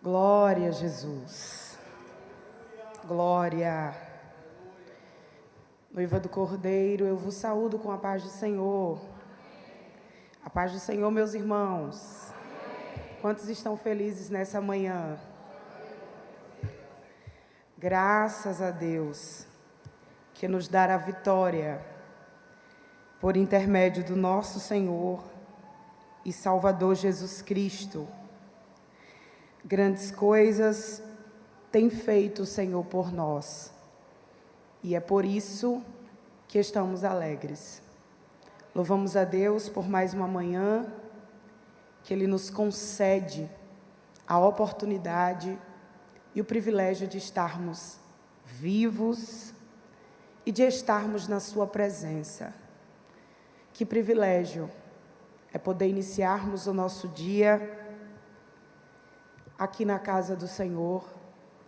Glória a Jesus. Glória. Noiva do Cordeiro, eu vos saúdo com a paz do Senhor. A paz do Senhor, meus irmãos. Quantos estão felizes nessa manhã? Graças a Deus, que nos dará vitória por intermédio do nosso Senhor e Salvador Jesus Cristo. Grandes coisas tem feito o Senhor por nós, e é por isso que estamos alegres. Louvamos a Deus por mais uma manhã, que Ele nos concede a oportunidade e o privilégio de estarmos vivos e de estarmos na Sua presença. Que privilégio é poder iniciarmos o nosso dia aqui na casa do Senhor,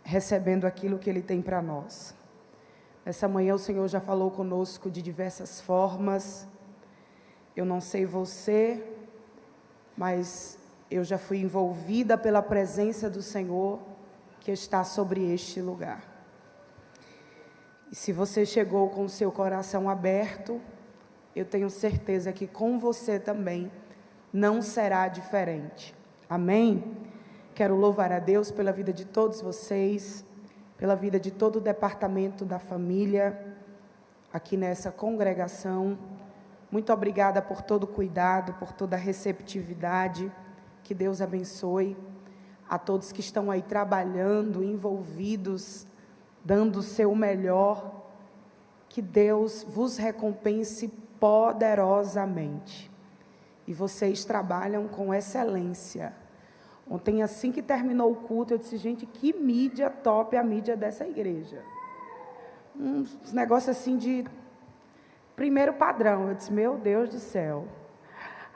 recebendo aquilo que Ele tem para nós. Nessa manhã o Senhor já falou conosco de diversas formas. Eu não sei você, mas eu já fui envolvida pela presença do Senhor que está sobre este lugar. E se você chegou com o seu coração aberto, eu tenho certeza que com você também não será diferente. Amém? Quero louvar a Deus pela vida de todos vocês, pela vida de todo o departamento da família, aqui nessa congregação. Muito obrigada por todo o cuidado, por toda a receptividade. Que Deus abençoe a todos que estão aí trabalhando, envolvidos, dando o seu melhor. Que Deus vos recompense poderosamente. E vocês trabalham com excelência. Ontem, assim que terminou o culto, eu disse, gente, que mídia top a mídia dessa igreja. Uns negócios assim de primeiro padrão. Eu disse, meu Deus do céu.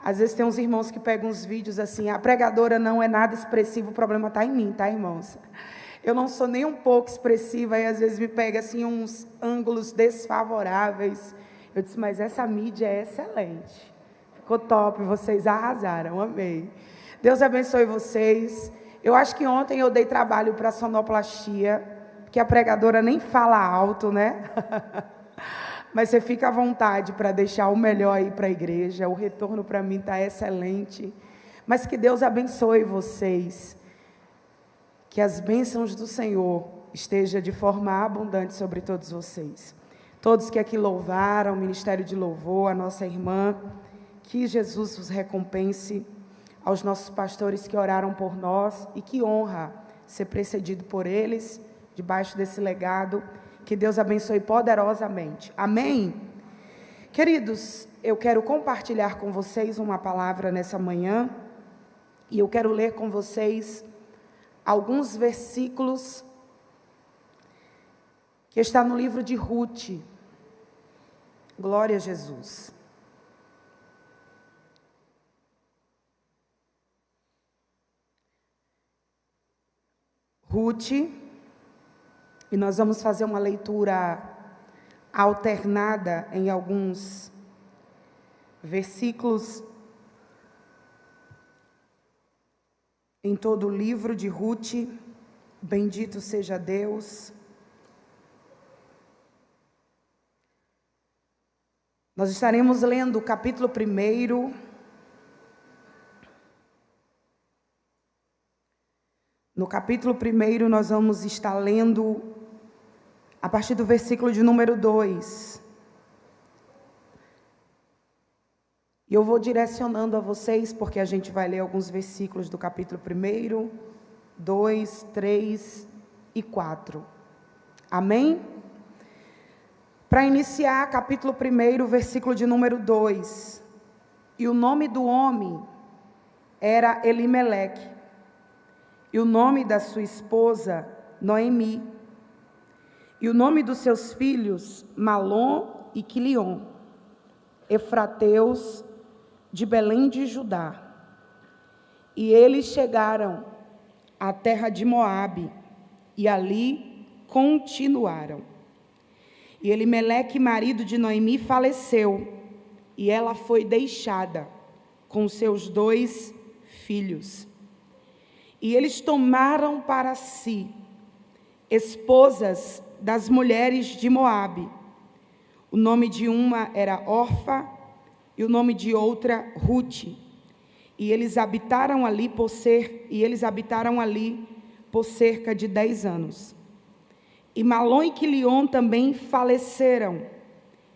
Às vezes tem uns irmãos que pegam uns vídeos assim, a pregadora não é nada expressiva, o problema está em mim, tá, irmãos? Eu não sou nem um pouco expressiva, e às vezes me pega assim uns ângulos desfavoráveis. Eu disse, mas essa mídia é excelente. Ficou top, vocês arrasaram, amei. Deus abençoe vocês. Eu acho que ontem eu dei trabalho para a sonoplastia, porque a pregadora nem fala alto, né? Mas você fica à vontade para deixar o melhor aí para a igreja. O retorno para mim está excelente. Mas que Deus abençoe vocês. Que as bênçãos do Senhor estejam de forma abundante sobre todos vocês. Todos que aqui louvaram, o Ministério de Louvor, a nossa irmã, que Jesus os recompense. Aos nossos pastores que oraram por nós, e que honra ser precedido por eles, debaixo desse legado, que Deus abençoe poderosamente. Amém? Queridos, eu quero compartilhar com vocês uma palavra nessa manhã, e eu quero ler com vocês alguns versículos, que está no livro de Ruth. Glória a Jesus. Ruth, e nós vamos fazer uma leitura alternada em alguns versículos em todo o livro de Ruth. Bendito seja Deus. Nós estaremos lendo o capítulo 1. No capítulo 1, nós vamos estar lendo a partir do versículo de número 2. E eu vou direcionando a vocês, porque a gente vai ler alguns versículos do capítulo 1, 2, 3 e 4. Amém? Para iniciar, capítulo 1, versículo de número 2. E o nome do homem era Elimeleque. E o nome da sua esposa, Noemi. E o nome dos seus filhos, Malom e Quilion, efrateus de Belém de Judá. E eles chegaram à terra de Moabe, e ali continuaram. E Elimeleque, marido de Noemi, faleceu, e ela foi deixada com seus 2 filhos. E eles tomaram para si esposas das mulheres de Moabe. O nome de uma era Orfa e o nome de outra Rute. E eles habitaram ali por cerca de 10 anos. E Malom e Quilion também faleceram,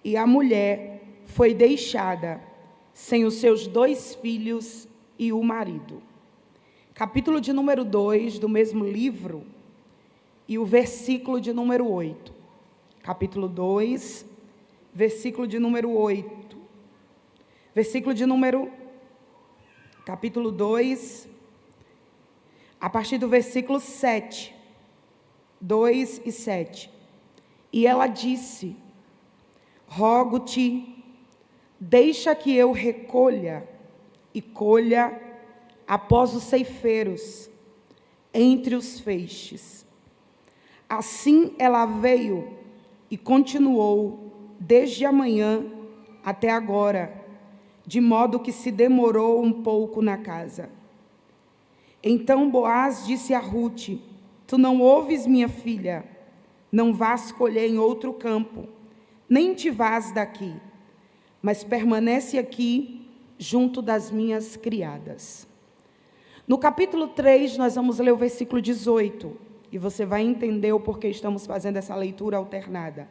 e a mulher foi deixada sem os seus 2 filhos e o marido. Capítulo de número 2 do mesmo livro, e o versículo de número 8. Capítulo 2, versículo de número 8. Capítulo 2, a partir do versículo 7. 2 e 7. E ela disse: rogo-te, deixa que eu recolha e colha após os ceifeiros, entre os feixes. Assim ela veio e continuou desde a manhã até agora, de modo que se demorou um pouco na casa. Então Boaz disse a Rute: tu não ouves, minha filha? Não vás colher em outro campo, nem te vás daqui, mas permanece aqui junto das minhas criadas. No capítulo 3, nós vamos ler o versículo 18, e você vai entender o porquê estamos fazendo essa leitura alternada.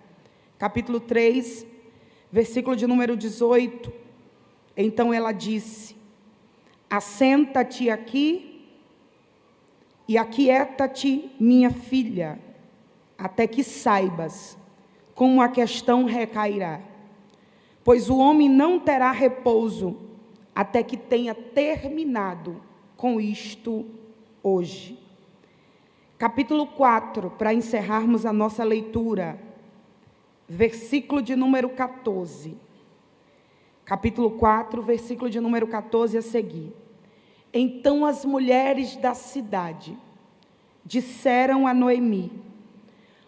Capítulo 3, versículo de número 18. Então ela disse: assenta-te aqui e aquieta-te, minha filha, até que saibas como a questão recairá. Pois o homem não terá repouso até que tenha terminado com isto hoje. Capítulo 4, para encerrarmos a nossa leitura, versículo de número 14. Capítulo 4, versículo de número 14 a seguir. Então as mulheres da cidade disseram a Noemi: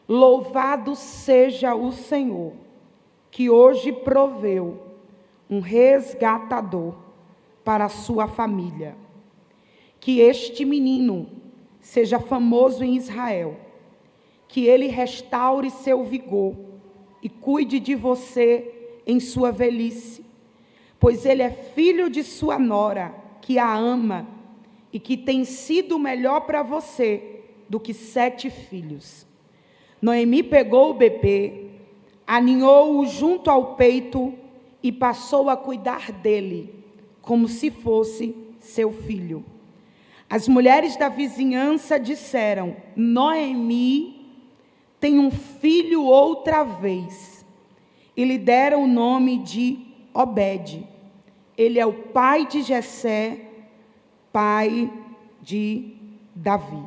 louvado seja o Senhor, que hoje proveu um resgatador para a sua família. Que este menino seja famoso em Israel, que ele restaure seu vigor e cuide de você em sua velhice, pois ele é filho de sua nora, que a ama e que tem sido melhor para você do que 7 filhos. Noemi pegou o bebê, aninhou-o junto ao peito e passou a cuidar dele, como se fosse seu filho. As mulheres da vizinhança disseram: Noemi tem um filho outra vez. E lhe deram o nome de Obed. Ele é o pai de Jessé, pai de Davi.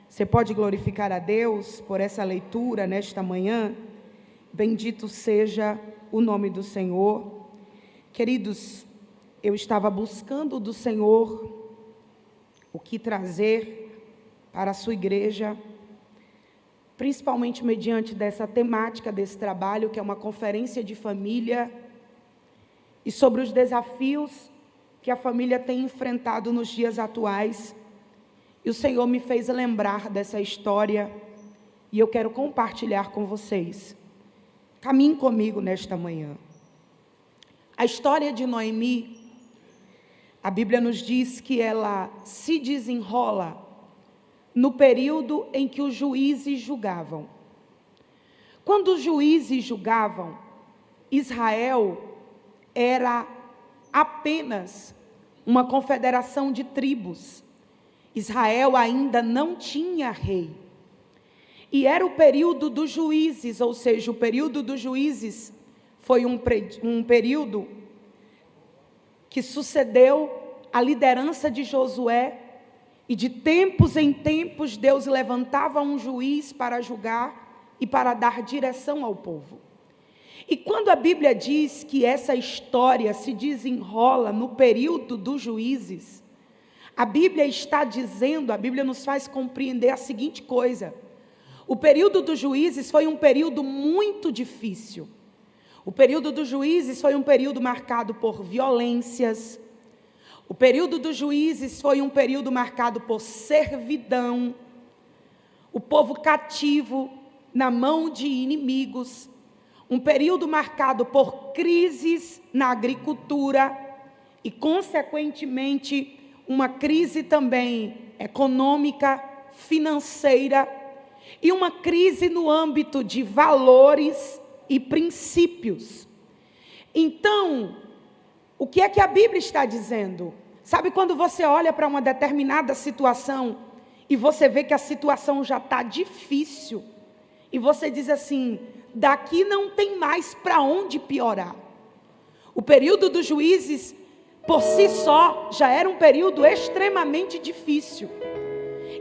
Você pode glorificar a Deus por essa leitura nesta manhã? Bendito seja o nome do Senhor. Queridos, eu estava buscando do Senhor o que trazer para a sua igreja, principalmente mediante dessa temática desse trabalho, que é uma conferência de família, e sobre os desafios que a família tem enfrentado nos dias atuais. E o Senhor me fez lembrar dessa história, e eu quero compartilhar com vocês. Caminhe comigo nesta manhã. A história de Noemi, a Bíblia nos diz que ela se desenrola no período em que os juízes julgavam. Quando os juízes julgavam, Israel era apenas uma confederação de tribos. Israel ainda não tinha rei. E era o período dos juízes, ou seja, o período dos juízes foi um período que sucedeu a liderança de Josué, e de tempos em tempos Deus levantava um juiz para julgar e para dar direção ao povo. E quando a Bíblia diz que essa história se desenrola no período dos juízes, a Bíblia está dizendo, a Bíblia nos faz compreender a seguinte coisa: o período dos juízes foi um período muito difícil. O período dos juízes foi um período marcado por violências. O período dos juízes foi um período marcado por servidão, o povo cativo na mão de inimigos, um período marcado por crises na agricultura e, consequentemente, uma crise também econômica, financeira e uma crise no âmbito de valores e princípios. Então, o que é que a Bíblia está dizendo? Sabe quando você olha para uma determinada situação e você vê que a situação já está difícil e você diz assim, daqui não tem mais para onde piorar. O período dos juízes, por si só, já era um período extremamente difícil.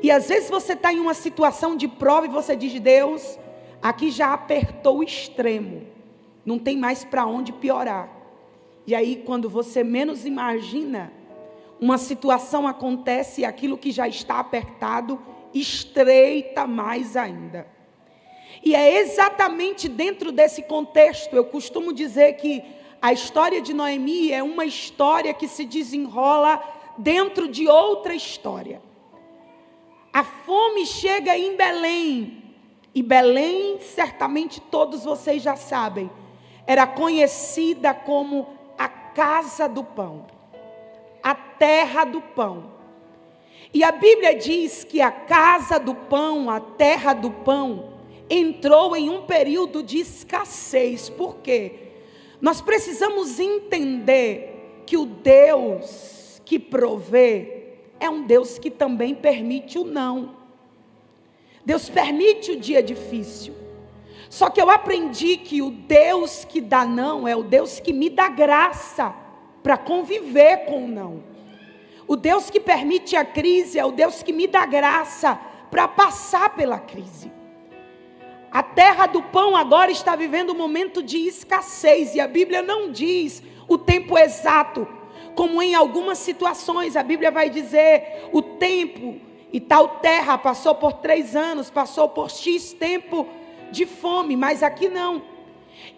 E às vezes você está em uma situação de prova e você diz, Deus, aqui já apertou o extremo, não tem mais para onde piorar. E aí, quando você menos imagina, uma situação acontece e aquilo que já está apertado estreita mais ainda. E é exatamente dentro desse contexto, eu costumo dizer que a história de Noemi é uma história que se desenrola dentro de outra história. A fome chega em Belém, e Belém, certamente todos vocês já sabem, era conhecida como a casa do pão, a terra do pão. E a Bíblia diz que a casa do pão, a terra do pão, entrou em um período de escassez. Por quê? Nós precisamos entender que o Deus que provê é um Deus que também permite o não. Deus permite o dia difícil. Só que eu aprendi que o Deus que dá não é o Deus que me dá graça para conviver com o não. O Deus que permite a crise é o Deus que me dá graça para passar pela crise. A terra do pão agora está vivendo um momento de escassez e a Bíblia não diz o tempo exato. Como em algumas situações a Bíblia vai dizer o tempo e tal terra passou por 3 anos, passou por X tempo de fome, mas aqui não.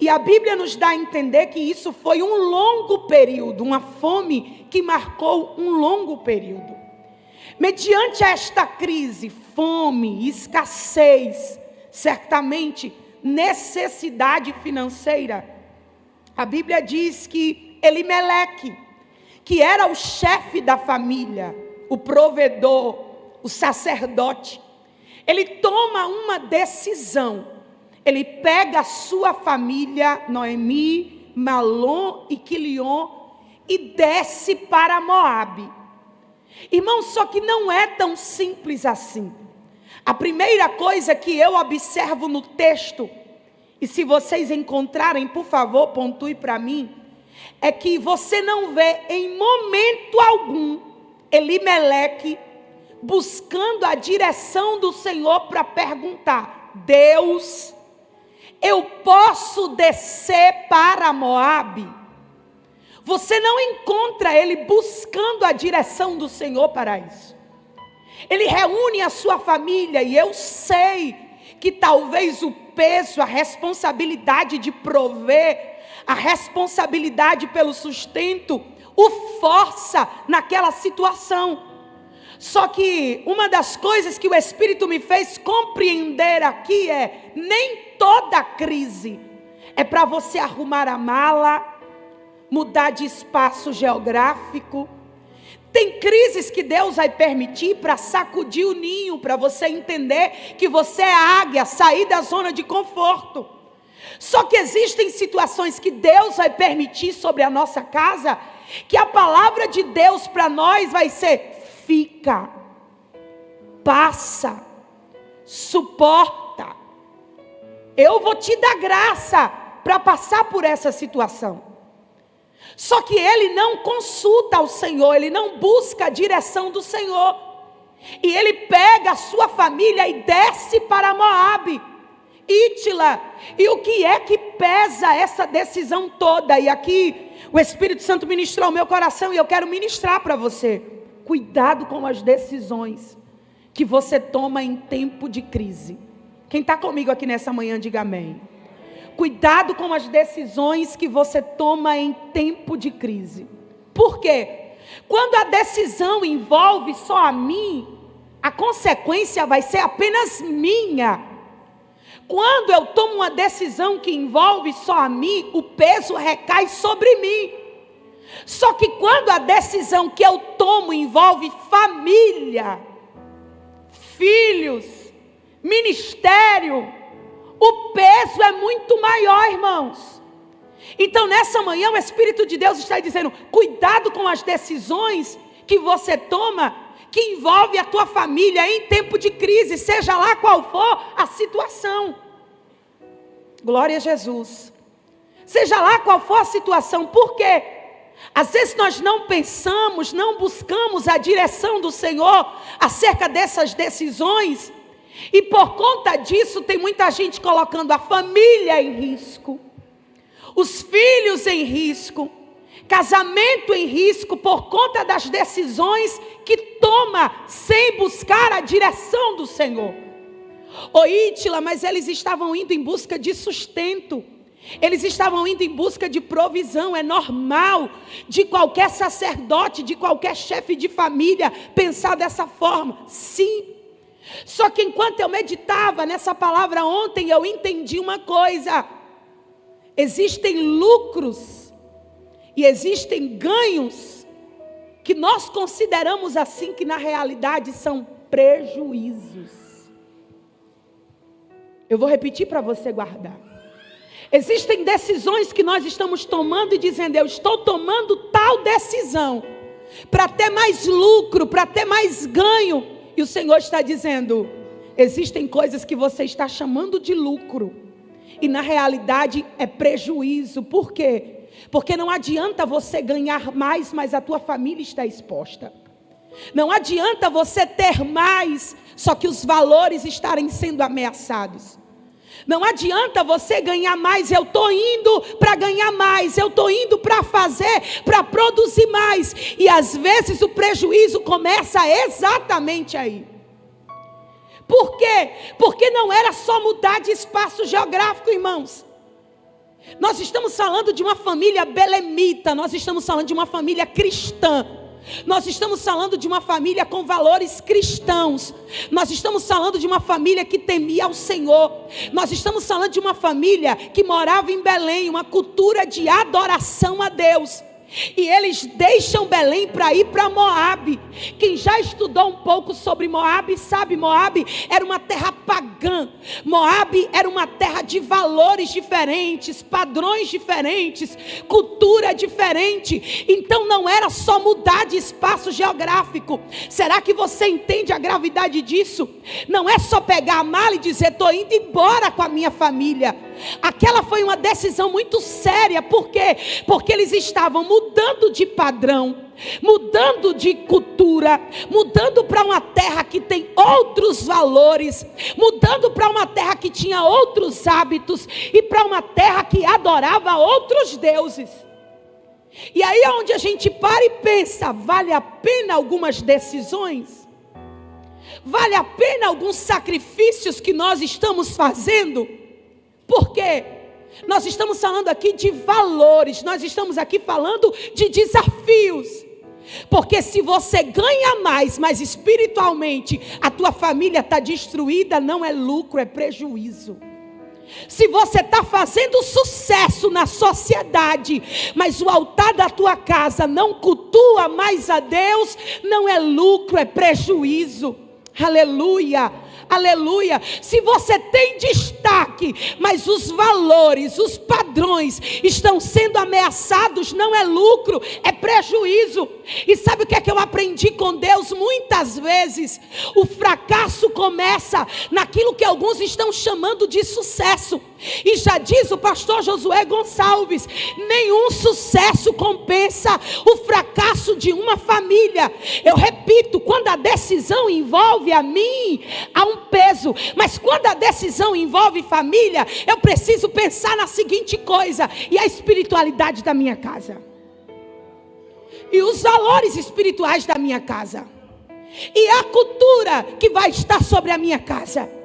E a Bíblia nos dá a entender que isso foi um longo período, uma fome que marcou um longo período. Mediante esta crise, fome, escassez, certamente necessidade financeira, a Bíblia diz que Elimeleque, que era o chefe da família, o provedor, o sacerdote, ele toma uma decisão. Ele pega a sua família, Noemi, Malom e Quilion, e desce para Moabe. Irmãos, só que não é tão simples assim. A primeira coisa que eu observo no texto, e se vocês encontrarem, por favor, pontue para mim, é que você não vê em momento algum Elimeleque buscando a direção do Senhor para perguntar, Deus, eu posso descer para Moabe? Você não encontra ele buscando a direção do Senhor para isso. Ele reúne a sua família e eu sei que talvez o peso, a responsabilidade de prover, a responsabilidade pelo sustento, o força naquela situação. Só que uma das coisas que o Espírito me fez compreender aqui é, nem toda crise é para você arrumar a mala, mudar de espaço geográfico. Tem crises que Deus vai permitir para sacudir o ninho, para você entender que você é águia, sair da zona de conforto. Só que existem situações que Deus vai permitir sobre a nossa casa, que a palavra de Deus para nós vai ser, fica, passa, suporta. Eu vou te dar graça para passar por essa situação. Só que ele não consulta ao Senhor, ele não busca a direção do Senhor. E ele pega a sua família e desce para Moabe, Ítila. E o que é que pesa essa decisão toda? E aqui o Espírito Santo ministrou ao meu coração e eu quero ministrar para você. Cuidado com as decisões que você toma em tempo de crise. Quem está comigo aqui nessa manhã, diga amém. Cuidado com as decisões que você toma em tempo de crise. Por quê? Quando a decisão envolve só a mim, a consequência vai ser apenas minha. Quando eu tomo uma decisão que envolve só a mim, o peso recai sobre mim. Só que quando a decisão que eu tomo envolve família, filhos, ministério, o peso é muito maior, irmãos. Então nessa manhã o Espírito de Deus está dizendo: cuidado com as decisões que você toma, que envolve a tua família em tempo de crise, seja lá qual for a situação. Glória a Jesus. Seja lá qual for a situação. Por quê? Às vezes nós não pensamos, não buscamos a direção do Senhor acerca dessas decisões, e por conta disso tem muita gente colocando a família em risco, os filhos em risco, casamento em risco, por conta das decisões que toma sem buscar a direção do Senhor. Ô Ítila, mas eles estavam indo em busca de sustento, eles estavam indo em busca de provisão. É normal de qualquer sacerdote, de qualquer chefe de família pensar dessa forma, sim. Só que enquanto eu meditava nessa palavra ontem, eu entendi uma coisa: existem lucros e existem ganhos que nós consideramos assim, que na realidade são prejuízos. Eu vou repetir para você guardar. Existem decisões que nós estamos tomando e dizendo: eu estou tomando tal decisão para ter mais lucro, para ter mais ganho. E o Senhor está dizendo: existem coisas que você está chamando de lucro e na realidade é prejuízo. Por quê? Porque não adianta você ganhar mais, mas a tua família está exposta. Não adianta você ter mais, só que os valores estarem sendo ameaçados. Não adianta você ganhar mais. Eu estou indo para ganhar mais, eu estou indo para fazer, para produzir mais, e às vezes o prejuízo começa exatamente aí. Por quê? Porque não era só mudar de espaço geográfico, irmãos. Nós estamos falando de uma família belemita, nós estamos falando de uma família cristã, nós estamos falando de uma família com valores cristãos, nós estamos falando de uma família que temia ao Senhor, nós estamos falando de uma família que morava em Belém, uma cultura de adoração a Deus. E eles deixam Belém para ir para Moabe. Quem já estudou um pouco sobre Moabe sabe, Moabe era uma terra pagã. Moabe era uma terra de valores diferentes, padrões diferentes, cultura diferente. Então não era só mudar de espaço geográfico. Será que você entende a gravidade disso? Não é só pegar a mala e dizer: estou indo embora com a minha família. Aquela foi uma decisão muito séria. Por quê? Porque eles estavam mudando de padrão, mudando de cultura, mudando para uma terra que tem outros valores, mudando para uma terra que tinha outros hábitos, e para uma terra que adorava outros deuses. E aí é onde a gente para e pensa: vale a pena algumas decisões? Vale a pena alguns sacrifícios que nós estamos fazendo? Por quê? Nós estamos falando aqui de valores, nós estamos aqui falando de desafios. Porque se você ganha mais, mas espiritualmente a tua família está destruída, não é lucro, é prejuízo. Se você está fazendo sucesso na sociedade, mas o altar da tua casa não cultua mais a Deus, não é lucro, é prejuízo. Aleluia, aleluia. Se você tem destaque, mas os valores, os padrões estão sendo ameaçados, não é lucro, é prejuízo. E sabe o que é que eu aprendi com Deus? Muitas vezes o fracasso começa naquilo que alguns estão chamando de sucesso. E já diz o pastor Josué Gonçalves: nenhum sucesso compensa o fracasso de uma família. Eu repito, quando a decisão envolve a mim, há um peso. Mas quando a decisão envolve família, eu preciso pensar na seguinte coisa: e a espiritualidade da minha casa? E os valores espirituais da minha casa? E a cultura que vai estar sobre a minha casa?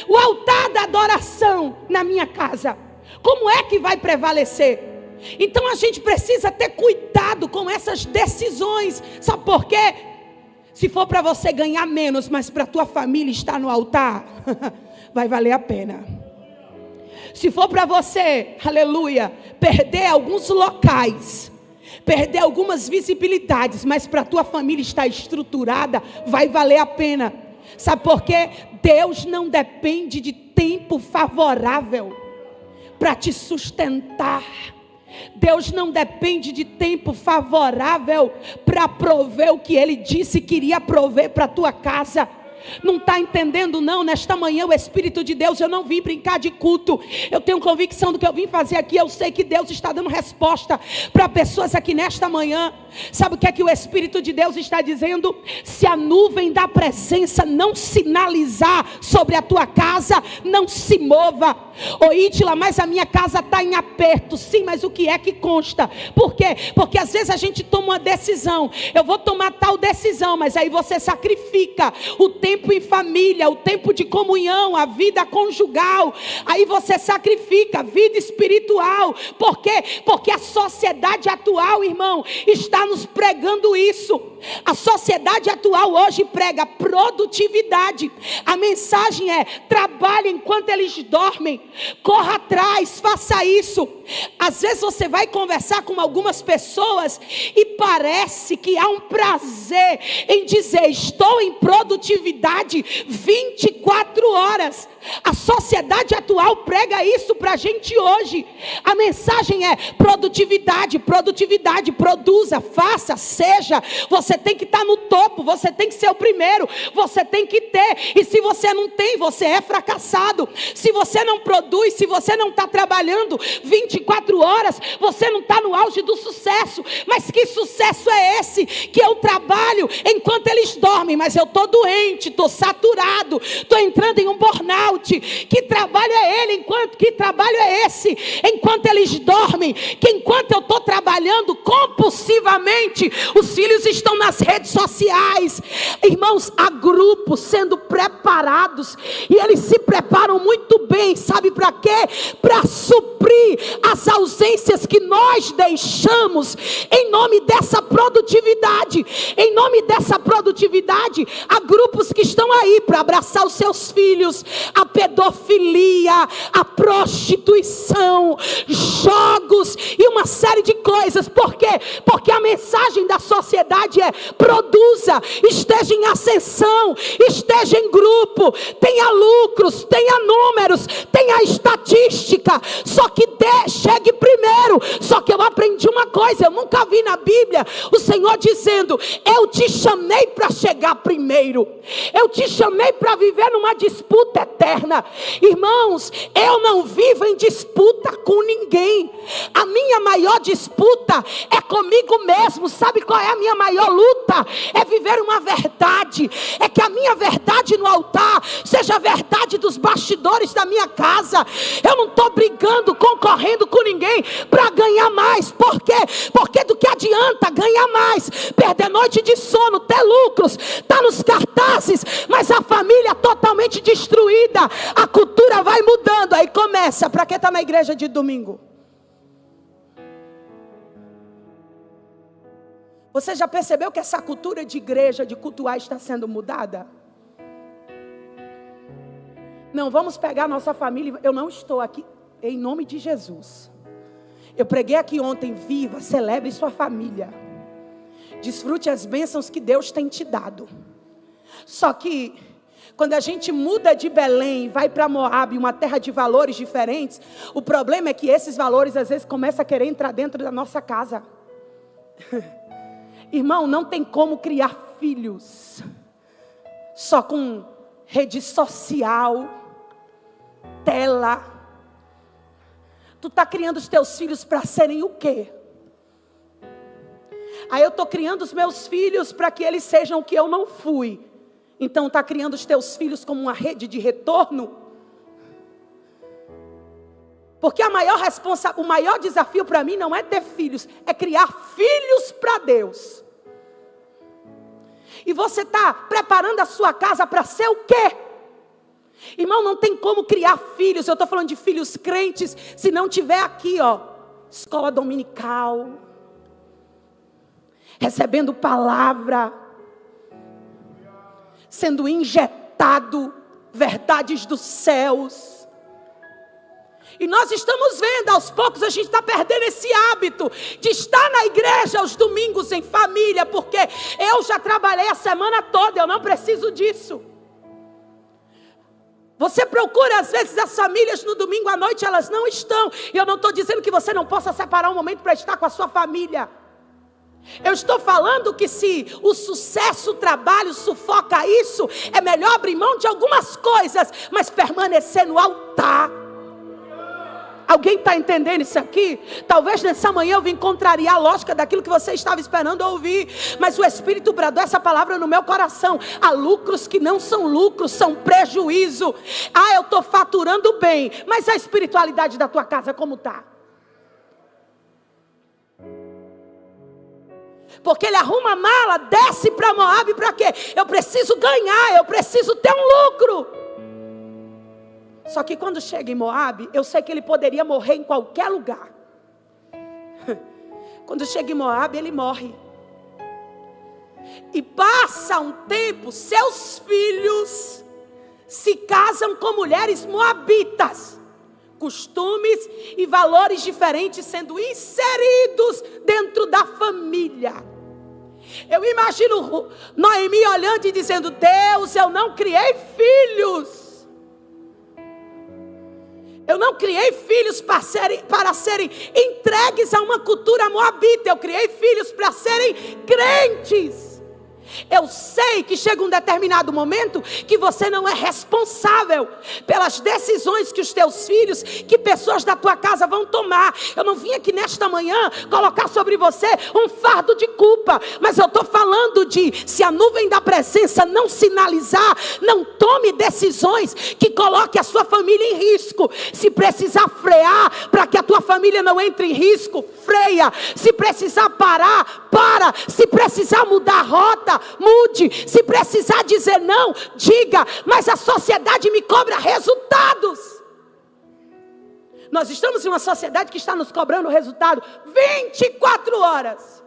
O altar da adoração na minha casa, como é que vai prevalecer? Então a gente precisa ter cuidado com essas decisões. Sabe por quê? Se for para você ganhar menos, mas para a tua família estar no altar, vai valer a pena. Se for para você, aleluia, perder alguns locais, perder algumas visibilidades, mas para a tua família estar estruturada, vai valer a pena. Sabe por quê? Deus não depende de tempo favorável para te sustentar. Deus não depende de tempo favorável para prover o que Ele disse que iria prover para a tua casa. Não está entendendo não? Nesta manhã o Espírito de Deus, eu não vim brincar de culto, eu tenho convicção do que eu vim fazer aqui. Eu sei que Deus está dando resposta para pessoas aqui nesta manhã. Sabe o que é que o Espírito de Deus está dizendo? Se a nuvem da presença não sinalizar sobre a tua casa, não se mova. Ô Ítila, mas a minha casa está em aperto. Sim, mas o que é que consta? Por quê? Porque às vezes a gente toma uma decisão, eu vou tomar tal decisão, mas aí você sacrifica o tempo em família, o tempo de comunhão, a vida conjugal, aí você sacrifica a vida espiritual. Por quê? Porque a sociedade atual, irmão, está nos pregando isso. A sociedade atual hoje prega produtividade. A mensagem é: trabalhe enquanto eles dormem, corra atrás, faça isso. Às vezes você vai conversar com algumas pessoas e parece que há um prazer em dizer: estou em produtividade 24 horas. A sociedade atual prega isso para a gente hoje. A mensagem é produtividade, produtividade, produza, faça, seja. Você tem que estar no topo, você tem que ser o primeiro, você tem que ter. E se você não tem, você é fracassado. Se você não produz, se você não está trabalhando 24 horas, você não está no auge do sucesso. Mas que sucesso é esse? Que eu trabalho enquanto eles dormem, mas eu estou doente, estou saturado, estou entrando em um burnout. Que trabalho é ele? Que trabalho é esse? Enquanto eles dormem, que enquanto eu estou trabalhando compulsivamente, os filhos estão nas redes sociais. Irmãos, há grupos sendo preparados, e eles se preparam muito bem, sabe para quê? Para suprir as ausências que nós deixamos, em nome dessa produtividade. Em nome dessa produtividade, há grupos que estão aí para abraçar os seus filhos. A pedofilia, a prostituição, jogos e uma série de coisas. Por quê? Porque a mensagem da sociedade é: produza, esteja em ascensão, esteja em grupo, tenha lucros, tenha números, tenha estatística, só que chegue primeiro. Só que eu aprendi uma coisa, eu nunca vi na Bíblia o Senhor dizendo: eu te chamei para chegar primeiro, eu te chamei para viver numa disputa eterna. Irmãos, eu não vivo em disputa com ninguém. A minha maior disputa é comigo mesmo. Sabe qual é a minha maior luta? É viver uma verdade. É que a minha verdade no altar seja a verdade dos bastidores da minha casa. Eu não estou brigando, concorrendo com ninguém para ganhar mais. Por quê? Porque do que adianta ganhar mais, perder noite de sono, ter lucros, tá nos cartazes, mas a família totalmente destruída. A cultura vai mudando. Aí começa: para que está na igreja de domingo? Você já percebeu que essa cultura de igreja, de cultuar, está sendo mudada? Não, vamos pegar a nossa família. Eu não estou aqui em nome de Jesus. Eu preguei aqui ontem: viva, celebre sua família, desfrute as bênçãos que Deus tem te dado. Só que quando a gente muda de Belém e vai para Moabe, uma terra de valores diferentes, o problema é que esses valores às vezes começam a querer entrar dentro da nossa casa. Irmão, não tem como criar filhos só com rede social, tela. Tu está criando os teus filhos para serem o quê? Aí eu estou criando os meus filhos para que eles sejam o que eu não fui. Então está criando os teus filhos como uma rede de retorno? Porque o maior desafio para mim não é ter filhos, é criar filhos para Deus. E você está preparando a sua casa para ser o quê? Irmão, não tem como criar filhos. Eu estou falando de filhos crentes, se não tiver aqui, ó, escola dominical, recebendo palavra, sendo injetado verdades dos céus. E nós estamos vendo, aos poucos a gente está perdendo esse hábito de estar na igreja aos domingos em família, porque eu já trabalhei a semana toda, eu não preciso disso. Você procura às vezes as famílias no domingo à noite, elas não estão. E eu não estou dizendo que você não possa separar um momento para estar com a sua família. Eu estou falando que se o sucesso, o trabalho sufoca isso, é melhor abrir mão de algumas coisas, mas permanecer no altar. Alguém está entendendo isso aqui? Talvez nessa manhã eu vim contrariar a lógica daquilo que você estava esperando ouvir, mas o Espírito bradou essa palavra no meu coração. Há lucros que não são lucros, são prejuízo. Ah, eu estou faturando bem, mas a espiritualidade da tua casa como está? Porque ele arruma a mala, desce para Moabe, para quê? Eu preciso ganhar, eu preciso ter um lucro. Só que quando chega em Moabe, eu sei que ele poderia morrer em qualquer lugar. Quando chega em Moabe, ele morre. E passa um tempo, seus filhos se casam com mulheres moabitas. Costumes e valores diferentes sendo inseridos dentro da família. Eu imagino Noemi olhando e dizendo: Deus, eu não criei filhos. Eu não criei filhos para serem entregues a uma cultura moabita. Eu criei filhos para serem crentes. Eu sei que chega um determinado momento que você não é responsável pelas decisões que os teus filhos, que pessoas da tua casa vão tomar. Eu não vim aqui nesta manhã colocar sobre você um fardo de culpa, mas eu estou falando de, se a nuvem da presença não sinalizar, não tome decisões que coloque a sua família em risco. Se precisar frear para que a tua família não entre em risco, freia. Se precisar parar, para. Se precisar mudar a rota, mude. Se precisar dizer não, diga. Mas a sociedade me cobra resultados. Nós estamos em uma sociedade que está nos cobrando resultado 24 horas.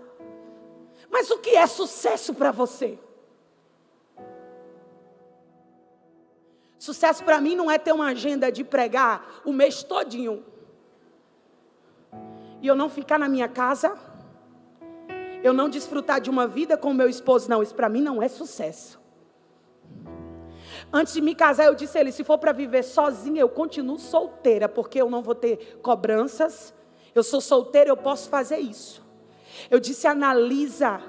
Mas o que é sucesso para você? Sucesso para mim não é ter uma agenda de pregar o mês todinho e eu não ficar na minha casa, eu não desfrutar de uma vida com o meu esposo. Não, isso para mim não é sucesso. Antes de me casar, eu disse a ele: se for para viver sozinha, eu continuo solteira, porque eu não vou ter cobranças. Eu sou solteira, eu posso fazer isso. Eu disse: analisa,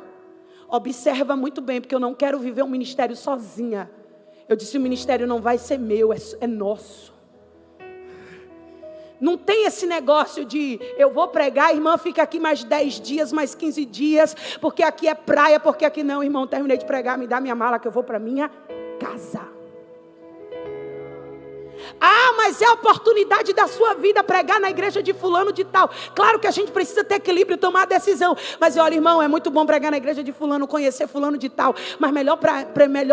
observa muito bem, porque eu não quero viver um ministério sozinha. Eu disse: o ministério não vai ser meu, é nosso. Não tem esse negócio de eu vou pregar, a irmã fica aqui mais 10 dias, mais 15 dias, porque aqui é praia, porque aqui não, irmão, terminei de pregar, me dá minha mala que eu vou para minha casa. Ah, mas é a oportunidade da sua vida pregar na igreja de fulano de tal. Claro que a gente precisa ter equilíbrio, tomar decisão. Mas olha, irmão, é muito bom pregar na igreja de fulano, conhecer fulano de tal. Mas melhor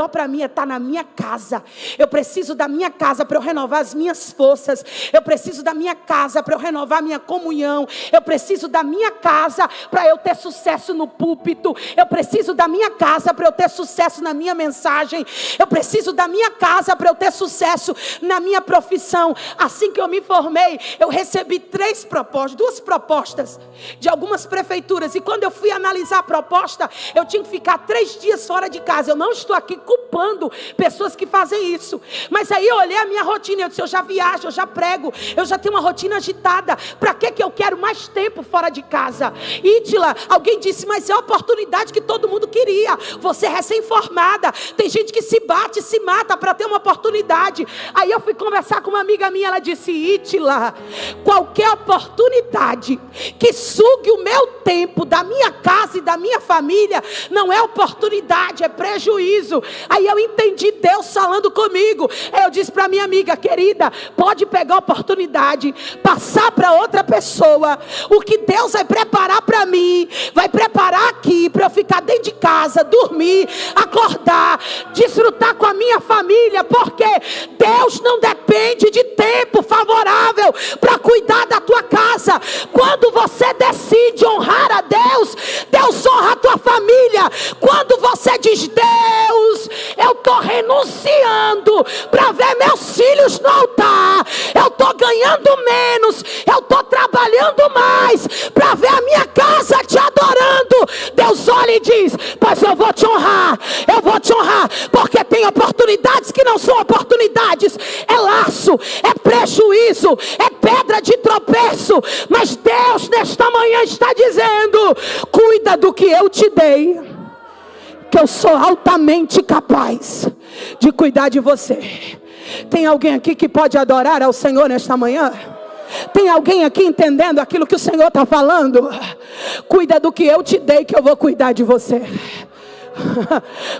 para mim é estar na minha casa. Eu preciso da minha casa para eu renovar as minhas forças. Eu preciso da minha casa para eu renovar a minha comunhão. Eu preciso da minha casa para eu ter sucesso no púlpito. Eu preciso da minha casa para eu ter sucesso na minha mensagem. Eu preciso da minha casa para eu ter sucesso na minha profissão. Assim que eu me formei, eu recebi 2 propostas de algumas prefeituras, e quando eu fui analisar a proposta, eu tinha que ficar 3 dias fora de casa. Eu não estou aqui culpando pessoas que fazem isso, mas aí eu olhei a minha rotina, eu disse: eu já viajo, eu já prego, eu já tenho uma rotina agitada, para que eu quero mais tempo fora de casa? Ítila, alguém disse: mas é a oportunidade que todo mundo queria, você é recém-formada, tem gente que se bate, se mata para ter uma oportunidade. Aí eu fui conversar com uma amiga minha, ela disse: Ítila, qualquer oportunidade que sugue o meu tempo da minha casa e da minha família, não é oportunidade, é prejuízo. Aí eu entendi Deus falando comigo. Aí eu disse para minha amiga: querida, pode pegar a oportunidade, passar para outra pessoa. O que Deus vai preparar para mim, vai preparar aqui, para eu ficar dentro de casa, dormir, acordar, desfrutar com a minha família, porque Deus não depende de tempo favorável para cuidar da tua casa. Quando você de honrar a Deus, Deus honra a tua família. Quando você diz: Deus, eu estou renunciando para ver meus filhos no altar, eu estou ganhando menos, eu estou trabalhando mais para ver a minha casa te adorando, Deus olha e diz: pois eu vou te honrar, porque tem oportunidades que não são oportunidades, é laço, é prejuízo, é pedra de tropeço, mas Deus nesta manhã está dizendo: cuida do que eu te dei, que eu sou altamente capaz de cuidar de você. Tem alguém aqui que pode adorar ao Senhor nesta manhã? Tem alguém aqui entendendo aquilo que o Senhor está falando? Cuida do que eu te dei, que eu vou cuidar de você.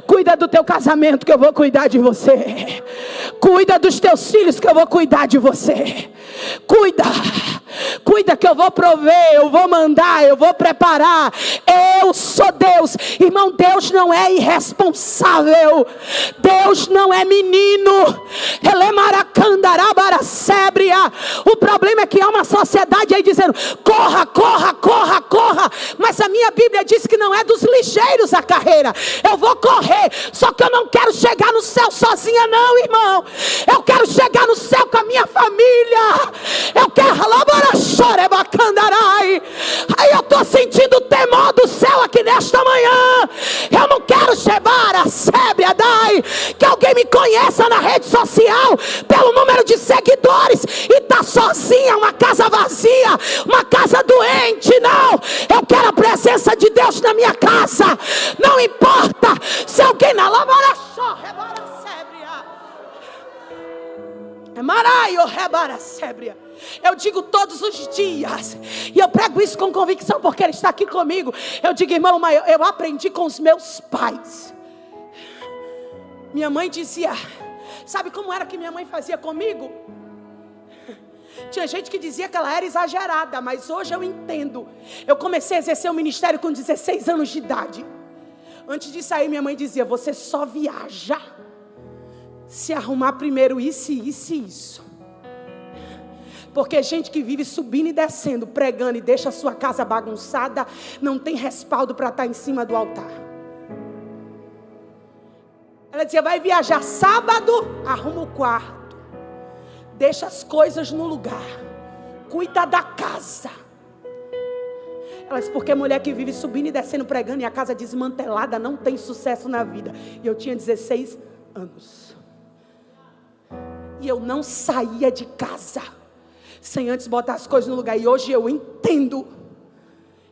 Cuida do teu casamento, que eu vou cuidar de você. Cuida dos teus filhos, que eu vou cuidar de você. Cuida que eu vou prover, eu vou mandar, eu vou preparar. Eu sou Deus. Irmão, Deus não é irresponsável. Deus não é menino. O problema é que há uma sociedade aí dizendo: corra, corra, corra, corra. Mas a minha Bíblia diz que não é dos ligeiros a carreira. Eu vou correr, só que eu não quero chegar no céu sozinha não, irmão. Eu quero chegar no céu com a minha família. Eu quero aí eu estou sentindo o temor do céu aqui nesta manhã. Eu não quero chegar a sébria, que alguém me conheça na rede social pelo número de seguidores e está sozinha, uma casa vazia, uma casa doente. Não, eu quero a presença de Deus na minha casa. Não importa se alguém na lavara sébria. Eu digo todos os dias, e eu prego isso com convicção porque Ele está aqui comigo. Eu digo: irmão, eu aprendi com os meus pais. Minha mãe dizia, sabe como era que minha mãe fazia comigo? Tinha gente que dizia que ela era exagerada, mas hoje eu entendo. Eu comecei a exercer o ministério com 16 anos de idade. Antes de sair, minha mãe dizia: você só viaja se arrumar primeiro isso, isso e isso. Porque gente que vive subindo e descendo, pregando e deixa a sua casa bagunçada, não tem respaldo para estar em cima do altar. Ela dizia: vai viajar sábado, arruma o quarto, deixa as coisas no lugar, cuida da casa. Ela disse: porque mulher que vive subindo e descendo, pregando e a casa desmantelada não tem sucesso na vida. E eu tinha 16 anos. E eu não saía de casa sem antes botar as coisas no lugar. E hoje eu entendo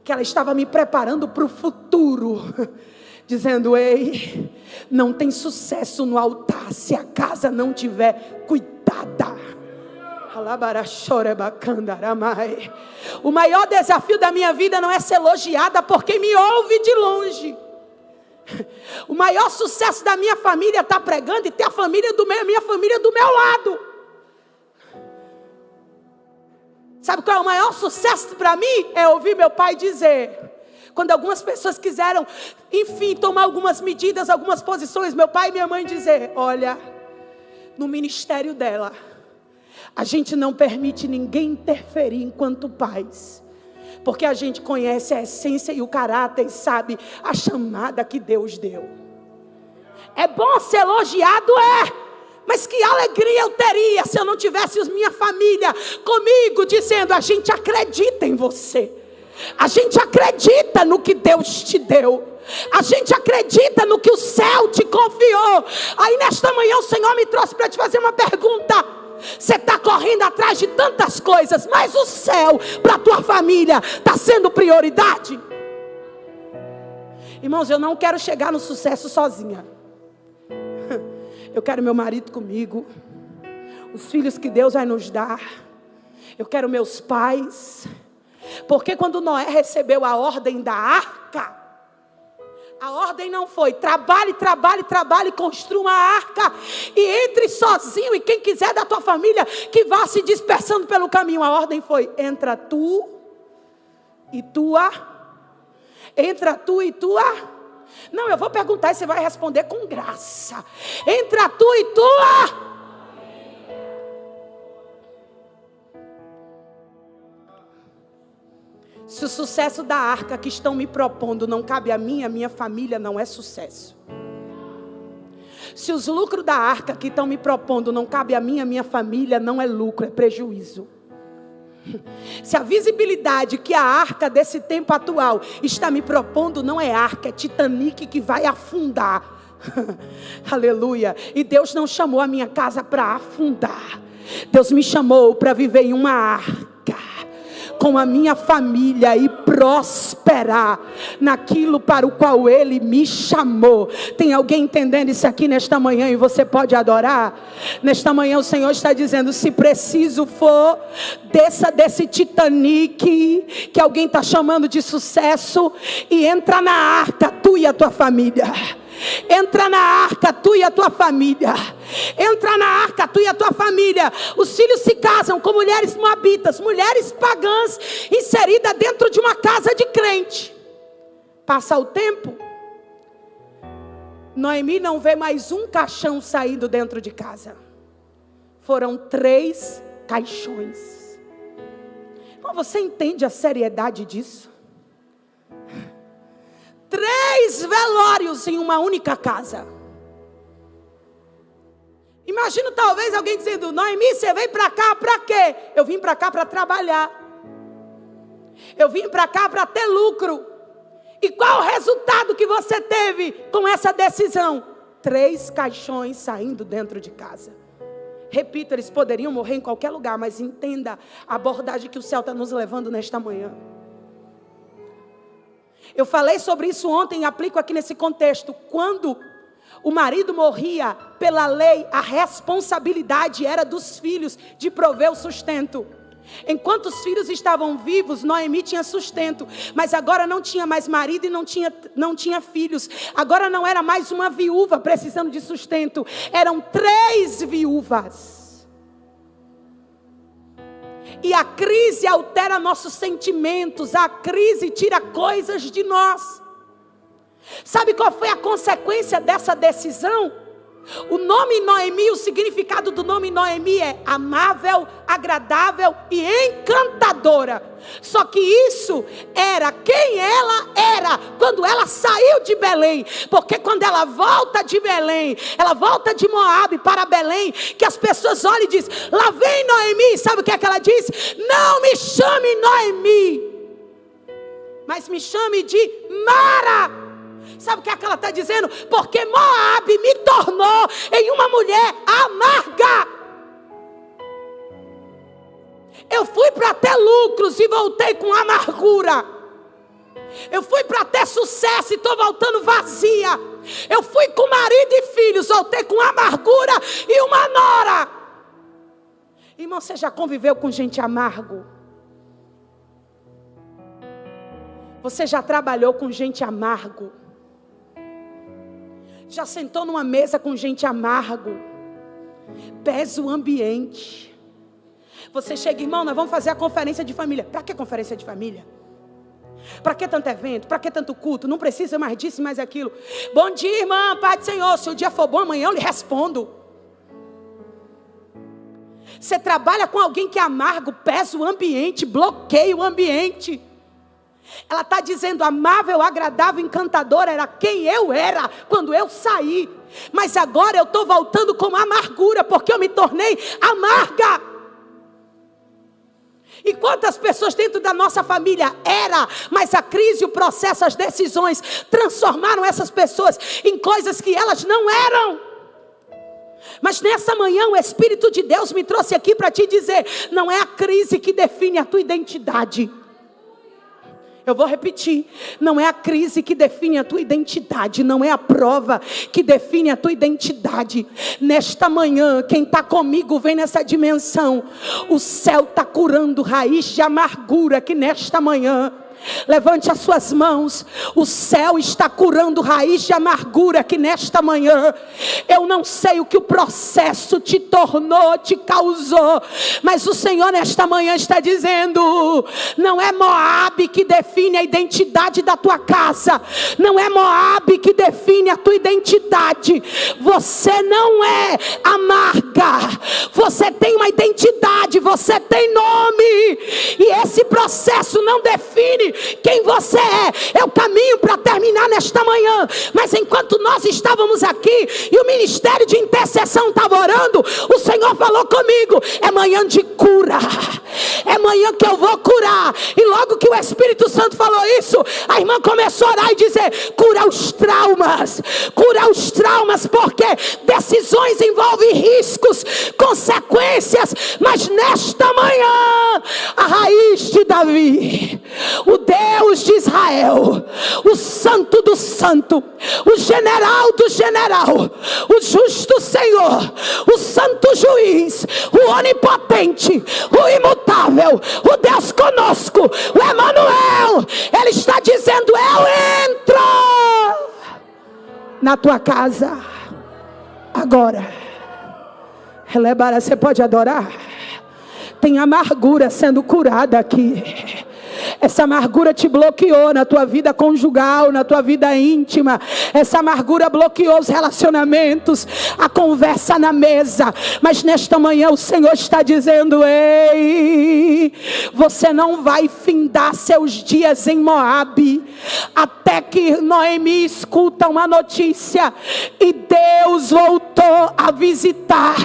que ela estava me preparando para o futuro, dizendo: ei, não tem sucesso no altar se a casa não tiver cuidada. O maior desafio da minha vida não é ser elogiada por quem me ouve de longe. O maior sucesso da minha família está pregando e ter a minha família do meu lado. Sabe qual é o maior sucesso para mim? É ouvir meu pai dizer, quando algumas pessoas quiseram, enfim, tomar algumas medidas, algumas posições, meu pai e minha mãe dizer: olha, no ministério dela, a gente não permite ninguém interferir enquanto pais, porque a gente conhece a essência e o caráter e sabe a chamada que Deus deu. É bom ser elogiado, mas que alegria eu teria se eu não tivesse minha família comigo dizendo: a gente acredita em você, a gente acredita no que Deus te deu, a gente acredita no que o céu te confiou. Aí nesta manhã o Senhor me trouxe para te fazer uma pergunta. Você está correndo atrás de tantas coisas, mas o céu para a tua família está sendo prioridade? Irmãos, eu não quero chegar no sucesso sozinha. Eu quero meu marido comigo, os filhos que Deus vai nos dar. Eu quero meus pais. Porque quando Noé recebeu a ordem da arca, a ordem não foi: trabalhe, trabalhe, trabalhe, construa uma arca e entre sozinho, e quem quiser da tua família que vá se dispersando pelo caminho. A ordem foi: entra tu e tua. Entra tu e tua. Não, eu vou perguntar e você vai responder com graça. Entra tu e tua. Se o sucesso da arca que estão me propondo não cabe a minha família não é sucesso. Se os lucros da arca que estão me propondo não cabe a minha família, não é lucro, é prejuízo. Se a visibilidade que a arca desse tempo atual está me propondo não é arca, é Titanic que vai afundar. Aleluia. E Deus não chamou a minha casa para afundar. Deus me chamou para viver em uma arca com a minha família e prosperar naquilo para o qual Ele me chamou. Tem alguém entendendo isso aqui nesta manhã e você pode adorar? Nesta manhã o Senhor está dizendo, se preciso for, desça desse Titanic que alguém está chamando de sucesso e entra na arca, tu e a tua família. Entra na arca, tu e a tua família. Entra na arca, tu e a tua família. Os filhos se casam com mulheres moabitas, mulheres pagãs, inseridas dentro de uma casa de crente. Passa o tempo, Noemi não vê mais um caixão saindo dentro de casa. Foram 3 caixões. Então você entende a seriedade disso? 3 velórios em uma única casa. Imagino talvez alguém dizendo, Noemi, você veio para cá para quê? Eu vim para cá para trabalhar. Eu vim para cá para ter lucro. E qual o resultado que você teve com essa decisão? 3 caixões saindo dentro de casa. Repito, eles poderiam morrer em qualquer lugar, mas entenda a abordagem que o céu está nos levando nesta manhã. Eu falei sobre isso ontem e aplico aqui nesse contexto. Quando o marido morria, pela lei, a responsabilidade era dos filhos de prover o sustento. Enquanto os filhos estavam vivos, Noemi tinha sustento. Mas agora não tinha mais marido e não tinha filhos. Agora não era mais uma viúva precisando de sustento. Eram 3 viúvas. E a crise altera nossos sentimentos. A crise tira coisas de nós. Sabe qual foi a consequência dessa decisão? O nome Noemi, o significado do nome Noemi é amável, agradável e encantadora. Só que isso era quem ela era quando ela saiu de Belém. Porque quando ela volta de Belém, ela volta de Moabe para Belém, que as pessoas olham e dizem, lá vem Noemi. Sabe o que é que ela diz? Não me chame Noemi, mas me chame de Mara. Sabe o que é que ela está dizendo? Porque Moabe me tornou em uma mulher amarga. Eu fui para ter lucros e voltei com amargura. Eu fui para ter sucesso e estou voltando vazia. Eu fui com marido e filhos, voltei com amargura e uma nora. Irmão, você já conviveu com gente amargo? Você já trabalhou com gente amargo? Já sentou numa mesa com gente amargo? Pesa o ambiente. Você chega, irmão, nós vamos fazer a conferência de família. Para que conferência de família? Para que tanto evento? Para que tanto culto? Não precisa mais disso, mais aquilo. Bom dia, irmã, Pai do Senhor. Se o dia for bom, amanhã eu lhe respondo. Você trabalha com alguém que é amargo, pesa o ambiente, bloqueia o ambiente. Ela está dizendo, amável, agradável, encantadora, era quem eu era quando eu saí. Mas agora eu estou voltando com amargura, porque eu me tornei amarga. E quantas pessoas dentro da nossa família era, mas a crise, o processo, as decisões transformaram essas pessoas em coisas que elas não eram. Mas nessa manhã o Espírito de Deus me trouxe aqui para te dizer, não é a crise que define a tua identidade. Eu vou repetir, não é a crise que define a tua identidade, não é a prova que define a tua identidade. Nesta manhã, quem está comigo vem nessa dimensão. O céu está curando raiz de amargura que nesta manhã. Levante as suas mãos. O céu está curando raiz de amargura que nesta manhã. Eu não sei o que o processo te tornou, te causou, mas o Senhor nesta manhã está dizendo, não é Moabe que define a identidade da tua casa, não é Moabe que define a tua identidade. Você não é amarga, você tem uma identidade, você tem nome, e esse esse processo não define quem você é. Eu caminho para terminar nesta manhã, mas enquanto nós estávamos aqui e o ministério de intercessão estava orando, o Senhor falou comigo: é manhã de cura, é manhã que eu vou curar. E logo que o Espírito Santo falou isso, a irmã começou a orar e dizer: cura os traumas, porque decisões envolvem riscos, consequências. Mas nesta manhã, a raiz de Davi, o Deus de Israel, o Santo do Santo, o General do General, o Justo Senhor, o Santo Juiz, o Onipotente, o Imutável, o Deus conosco, o Emanuel, Ele está dizendo: eu entro na tua casa agora. Você pode adorar? Tem amargura sendo curada aqui. Essa amargura te bloqueou na tua vida conjugal, na tua vida íntima. Essa amargura bloqueou os relacionamentos, a conversa na mesa. Mas nesta manhã o Senhor está dizendo: ei, você não vai findar seus dias em Moabe, até que Noemi escuta uma notícia, e Deus voltou a visitar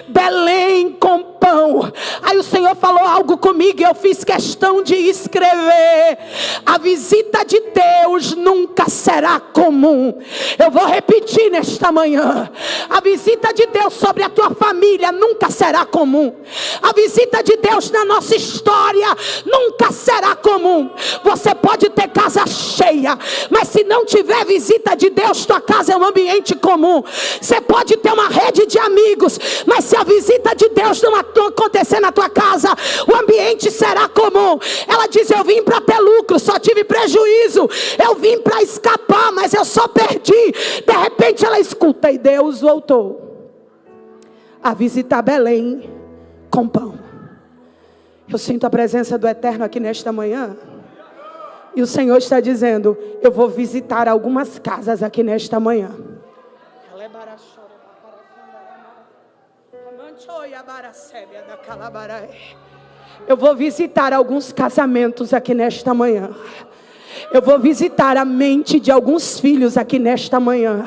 Belém com pão. Aí o Senhor falou algo comigo e eu fiz questão de escrever: a visita de Deus nunca será comum. Eu vou repetir nesta manhã: a visita de Deus sobre a tua família nunca será comum. A visita de Deus na nossa história nunca será comum. Você pode ter casa cheia, mas se não tiver visita de Deus, tua casa é um ambiente comum. Você pode ter uma rede de amigos, mas se a visita de Deus não acontecer na tua casa, o ambiente será comum. Ela diz: eu vim para ter lucro, só tive prejuízo. Eu vim para escapar, mas eu só perdi. De repente ela escuta, e Deus voltou a visitar Belém com pão. Eu sinto a presença do Eterno aqui nesta manhã. E o Senhor está dizendo: eu vou visitar algumas casas aqui nesta manhã. Eu vou visitar alguns casamentos aqui nesta manhã. Eu vou visitar a mente de alguns filhos aqui nesta manhã.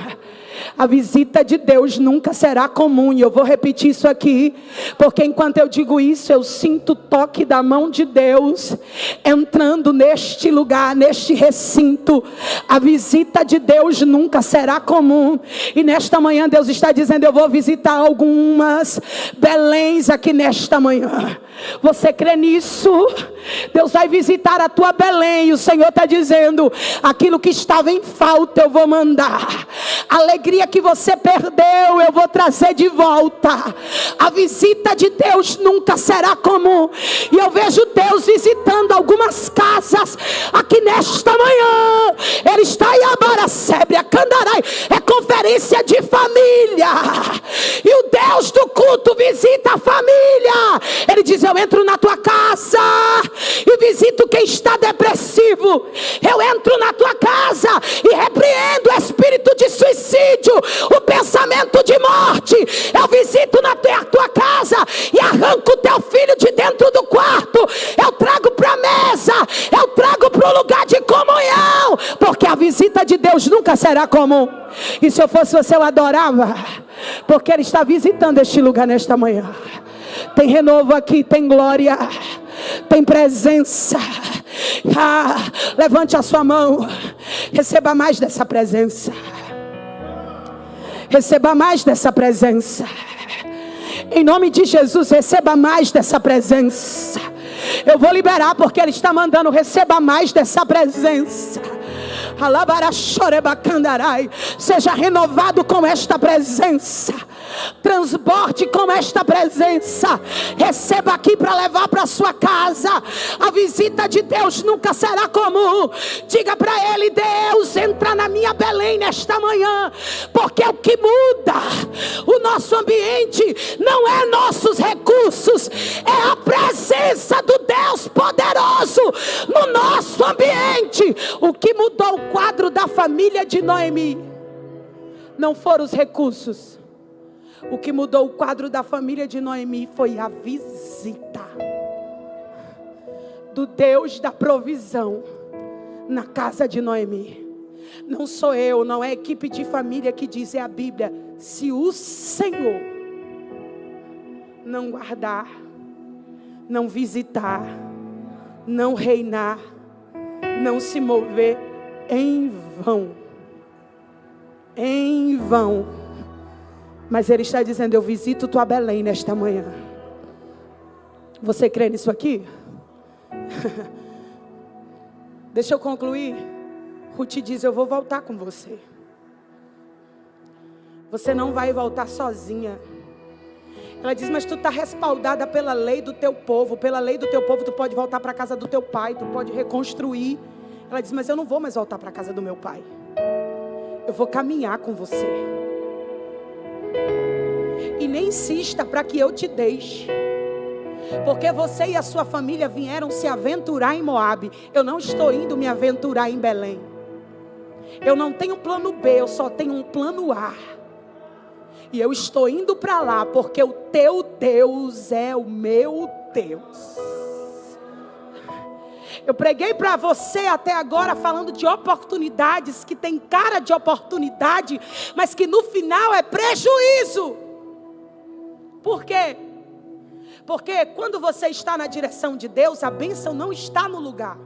A visita de Deus nunca será comum. E eu vou repetir isso aqui, porque enquanto eu digo isso, eu sinto o toque da mão de Deus entrando neste lugar, neste recinto. A visita de Deus nunca será comum. E nesta manhã Deus está dizendo: eu vou visitar algumas Beléns aqui nesta manhã. Você crê nisso? Deus vai visitar a tua Belém. E o Senhor está dizendo: aquilo que estava em falta eu vou mandar. A alegria que você perdeu eu vou trazer de volta. A visita de Deus nunca será comum. E eu vejo Deus visitando algumas casas aqui nesta manhã. Ele está em Abaracébria, Candarai. É conferência de família. E o Deus do culto visita a família. Ele diz: eu entro na tua casa e visito quem está depressivo. Eu entro na tua casa e repreendo o espírito de suicídio, o pensamento de morte. Eu visito na tua casa e arranco o teu filho de dentro do quarto. Eu trago para a mesa, eu trago para o lugar de comunhão, porque a visita de Deus nunca será comum. E se eu fosse você, eu adorava, porque Ele está visitando este lugar nesta manhã. Tem renovo aqui, tem glória, tem presença. Levante a sua mão, receba mais dessa presença. Receba mais dessa presença. Em nome de Jesus, receba mais dessa presença. Eu vou liberar, porque Ele está mandando: receba mais dessa presença. Seja renovado com esta presença. Transborde com esta presença. Receba aqui para levar para sua casa. A visita de Deus nunca será comum. Diga para Ele: Deus, entra na minha Belém nesta manhã, porque o que muda o nosso ambiente não é nossos recursos, é a presença do Deus poderoso no nosso ambiente. O que mudou o quadro da família de Noemi não foram os recursos. O que mudou o quadro da família de Noemi foi a visita. do Deus da provisão na casa de Noemi. Não sou eu, não é a equipe de família que diz, é a Bíblia. Se o Senhor não guardar, não visitar, não reinar, não se mover, em vão. Em vão. Mas Ele está dizendo, eu visito tua Belém nesta manhã. Você crê nisso aqui? Deixa eu concluir. Ruth diz, eu vou voltar com você. Você não vai voltar sozinha. Ela diz, mas tu está respaldada pela lei do teu povo. Pela lei do teu povo tu pode voltar para a casa do teu pai. Tu pode reconstruir. Ela diz, mas eu não vou mais voltar para a casa do meu pai. Eu vou caminhar com você. E nem insista para que eu te deixe. Porque você e a sua família vieram se aventurar em Moabe. Eu não estou indo me aventurar em Belém. Eu não tenho plano B, eu só tenho um plano A. E eu estou indo para lá porque o teu Deus é o meu Deus. Eu preguei para você até agora falando de oportunidades que tem cara de oportunidade, mas que no final é prejuízo. Por quê? Porque quando você está na direção de Deus, a bênção não está no lugar.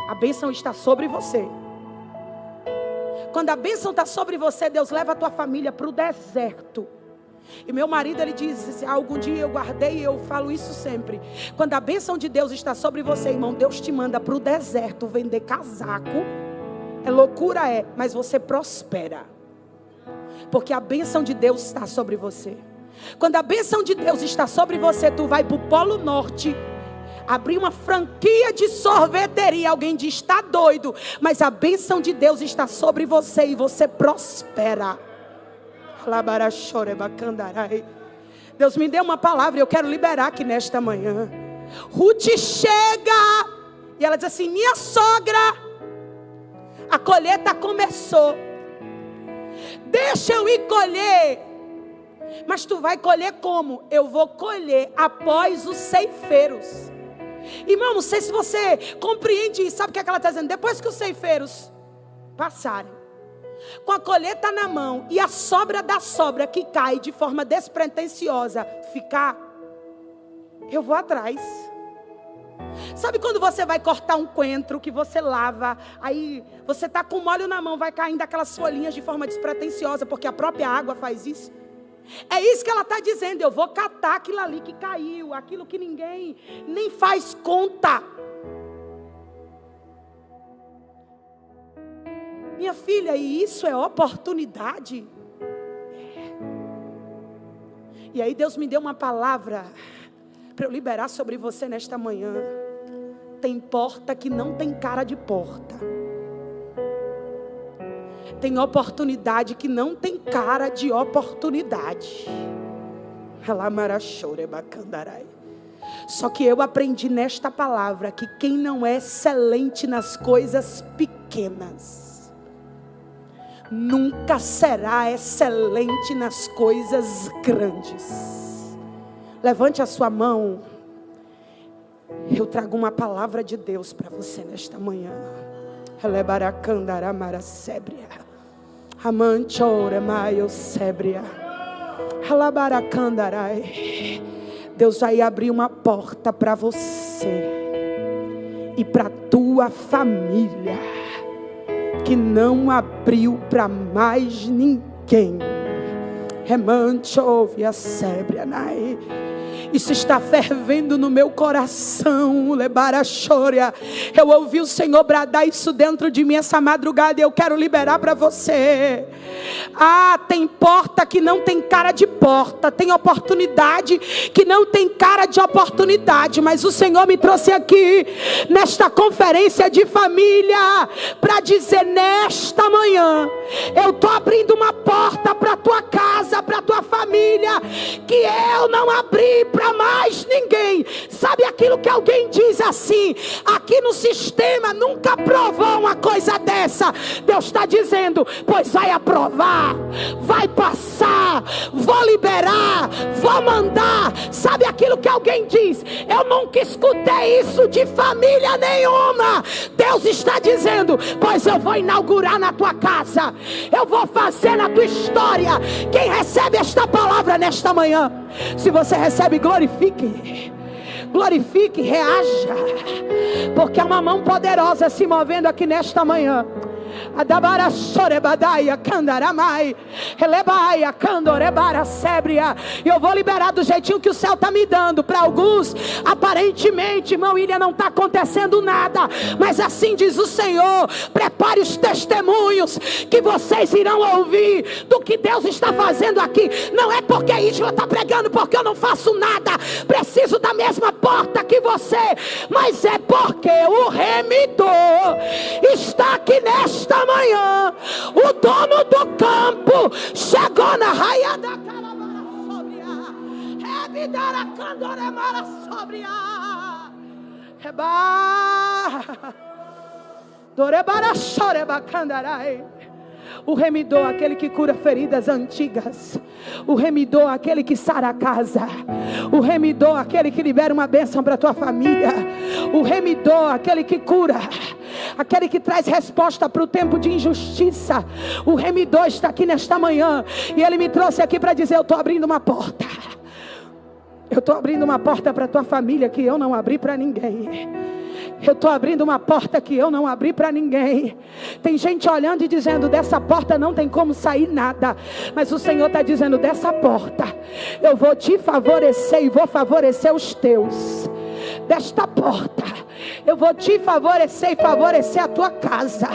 A bênção está sobre você. Quando a bênção está sobre você, Deus leva a tua família para o deserto. E meu marido, ele diz, algum dia eu guardei e eu falo isso sempre. Quando a bênção de Deus está sobre você, irmão, Deus te manda para o deserto vender casaco. É loucura, mas você prospera. Porque a bênção de Deus está sobre você. Quando a bênção de Deus está sobre você, tu vai para o Polo Norte, abrir uma franquia de sorveteria. Alguém diz, está doido. Mas a bênção de Deus está sobre você e você prospera. Deus me deu uma palavra e eu quero liberar aqui nesta manhã. Ruth chega e ela diz assim, minha sogra, a colheita começou. Deixa eu ir colher. Mas tu vai colher como? Eu vou colher após os ceifeiros. Irmão, não sei se você compreende isso. Sabe o que ela está dizendo? Depois que os ceifeiros passarem, com a colheita na mão e a sobra da sobra que cai de forma despretensiosa ficar, eu vou atrás. Sabe quando você vai cortar um coentro que você lava, aí você está com molho na mão, vai caindo aquelas folhinhas de forma despretensiosa, porque a própria água faz isso? É isso que ela está dizendo, eu vou catar aquilo ali que caiu, aquilo que ninguém nem faz conta. Minha filha, e isso é oportunidade? E aí Deus me deu uma palavra para eu liberar sobre você nesta manhã. Tem porta que não tem cara de porta. Tem oportunidade que não tem cara de oportunidade. Só que eu aprendi nesta palavra que quem não é excelente nas coisas pequenas nunca será excelente nas coisas grandes. Levante a sua mão. Eu trago uma palavra de Deus para você nesta manhã. Deus vai abrir uma porta para você e para tua família que não abriu para mais ninguém. Isso está fervendo no meu coração. Eu ouvi o Senhor bradar isso dentro de mim essa madrugada e eu quero liberar para você. Tem porta que não tem cara de porta, tem oportunidade que não tem cara de oportunidade, mas o Senhor me trouxe aqui nesta conferência de família para dizer nesta manhã, eu estou abrindo uma porta para tua casa, para tua família, que eu não abri para mais ninguém. Sabe aquilo que alguém diz assim, aqui no sistema nunca provou uma coisa dessa? Deus está dizendo, pois vai aprovar, vai passar, vou liberar, vou mandar. Sabe aquilo que alguém diz? Eu nunca escutei isso de família nenhuma. Deus está dizendo: pois eu vou inaugurar na tua casa, eu vou fazer na tua história. Quem recebe esta palavra nesta manhã? Se você recebe, glorifique. Glorifique, reaja, porque há uma mão poderosa se movendo aqui nesta manhã. E eu vou liberar do jeitinho que o céu está me dando. Para alguns, aparentemente, irmão William, não está acontecendo nada, mas assim diz o Senhor: prepare os testemunhos que vocês irão ouvir do que Deus está fazendo aqui. Não é porque a Isla está pregando, porque eu não faço nada, preciso da mesma porta que você, mas é porque o remidor está aqui nesta manhã. O dono do campo chegou na raia da caravana sobre a revidara candoremara sobre a reba dorebara choreba candarai. O remidor, aquele que cura feridas antigas. O remidor, aquele que sara a casa. O remidor, aquele que libera uma bênção para a tua família. O remidor, aquele que cura, aquele que traz resposta para o tempo de injustiça. O remidor está aqui nesta manhã, e ele me trouxe aqui para dizer: eu estou abrindo uma porta. Eu estou abrindo uma porta para a tua família que eu não abri para ninguém. Eu estou abrindo uma porta que eu não abri para ninguém. Tem gente olhando e dizendo: dessa porta não tem como sair nada. Mas o Senhor está dizendo: dessa porta eu vou te favorecer e vou favorecer os teus. Desta porta eu vou te favorecer e favorecer a tua casa.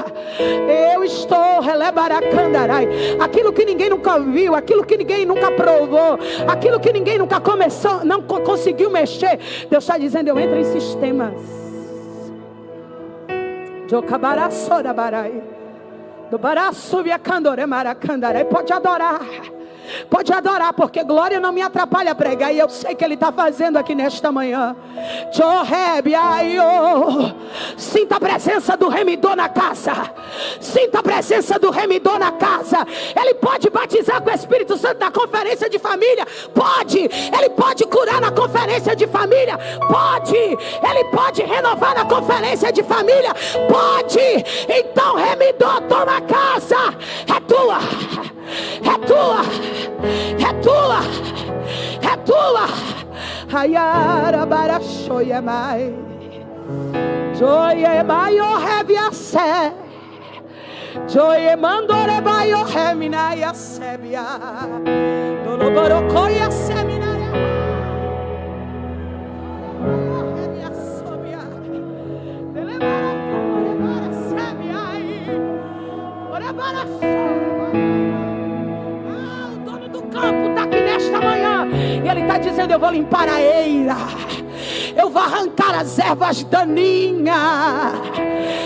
Eu estou relebaracandarai. Aquilo que ninguém nunca viu, aquilo que ninguém nunca provou, aquilo que ninguém nunca começou, não conseguiu mexer, Deus está dizendo: eu entro em sistemas. Pode adorar. Pode adorar, porque glória não me atrapalha a pregar. E eu sei que Ele está fazendo aqui nesta manhã. Sinta a presença do remidor na casa. Sinta a presença do remidor na casa. Ele pode batizar com o Espírito Santo na conferência de família. Pode. Ele pode curar na conferência de família. Pode. Ele pode renovar na conferência de família. Pode. Então, remidor, toma a casa. É tua. É tua. É tua. É tua. Hayara barashoya mai. Joye bayo heviase. Joye mandore bayo heminaya sebia. Doloborokoya seminaya. Hevia sobia. Delebara korebara sebia. Orebara está aqui nesta manhã, e Ele está dizendo: eu vou limpar a eira, eu vou arrancar as ervas daninhas,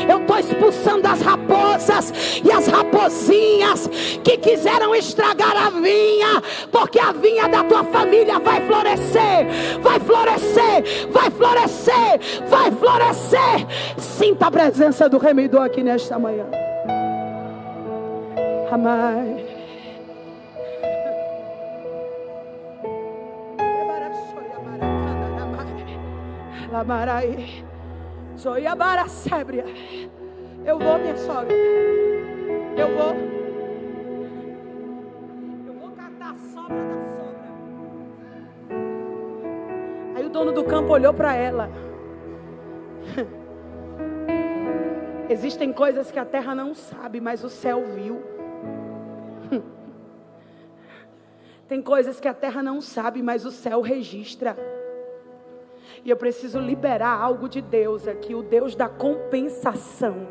eu estou expulsando as raposas e as raposinhas que quiseram estragar a vinha, porque a vinha da tua família vai florescer, vai florescer, vai florescer, vai florescer. Sinta a presença do remidor aqui nesta manhã. Amém. Lamarai, Zoiabara Sébria. Eu vou, minha sogra. Eu vou catar a sobra da sobra. Aí o dono do campo olhou para ela. Existem coisas que a terra não sabe, mas o céu viu. Tem coisas que a terra não sabe, mas o céu registra. E eu preciso liberar algo de Deus aqui. O Deus da compensação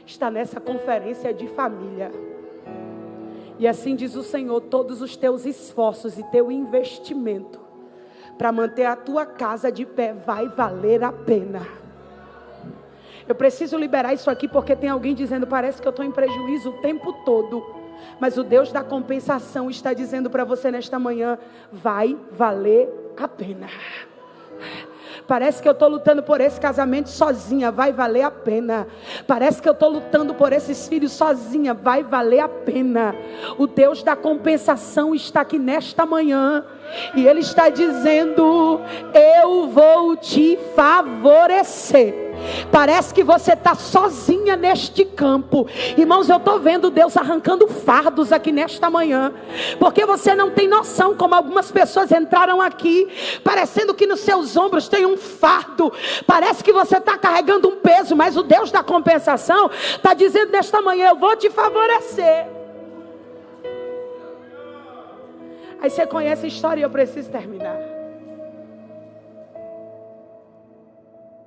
está nessa conferência de família. E assim diz o Senhor: todos os teus esforços e teu investimento para manter a tua casa de pé vai valer a pena. Eu preciso liberar isso aqui, porque tem alguém dizendo: parece que eu estou em prejuízo o tempo todo. Mas o Deus da compensação está dizendo para você nesta manhã: vai valer a pena. Parece que eu estou lutando por esse casamento sozinha, vai valer a pena. Parece que eu estou lutando por esses filhos sozinha, vai valer a pena. O Deus da compensação está aqui nesta manhã. E Ele está dizendo: eu vou te favorecer. Parece que você está sozinha neste campo. Irmãos, eu estou vendo Deus arrancando fardos aqui nesta manhã. Porque você não tem noção como algumas pessoas entraram aqui parecendo que nos seus ombros tem um fardo. Parece que você está carregando um peso, mas o Deus da compensação está dizendo nesta manhã: eu vou te favorecer. Aí você conhece a história e eu preciso terminar.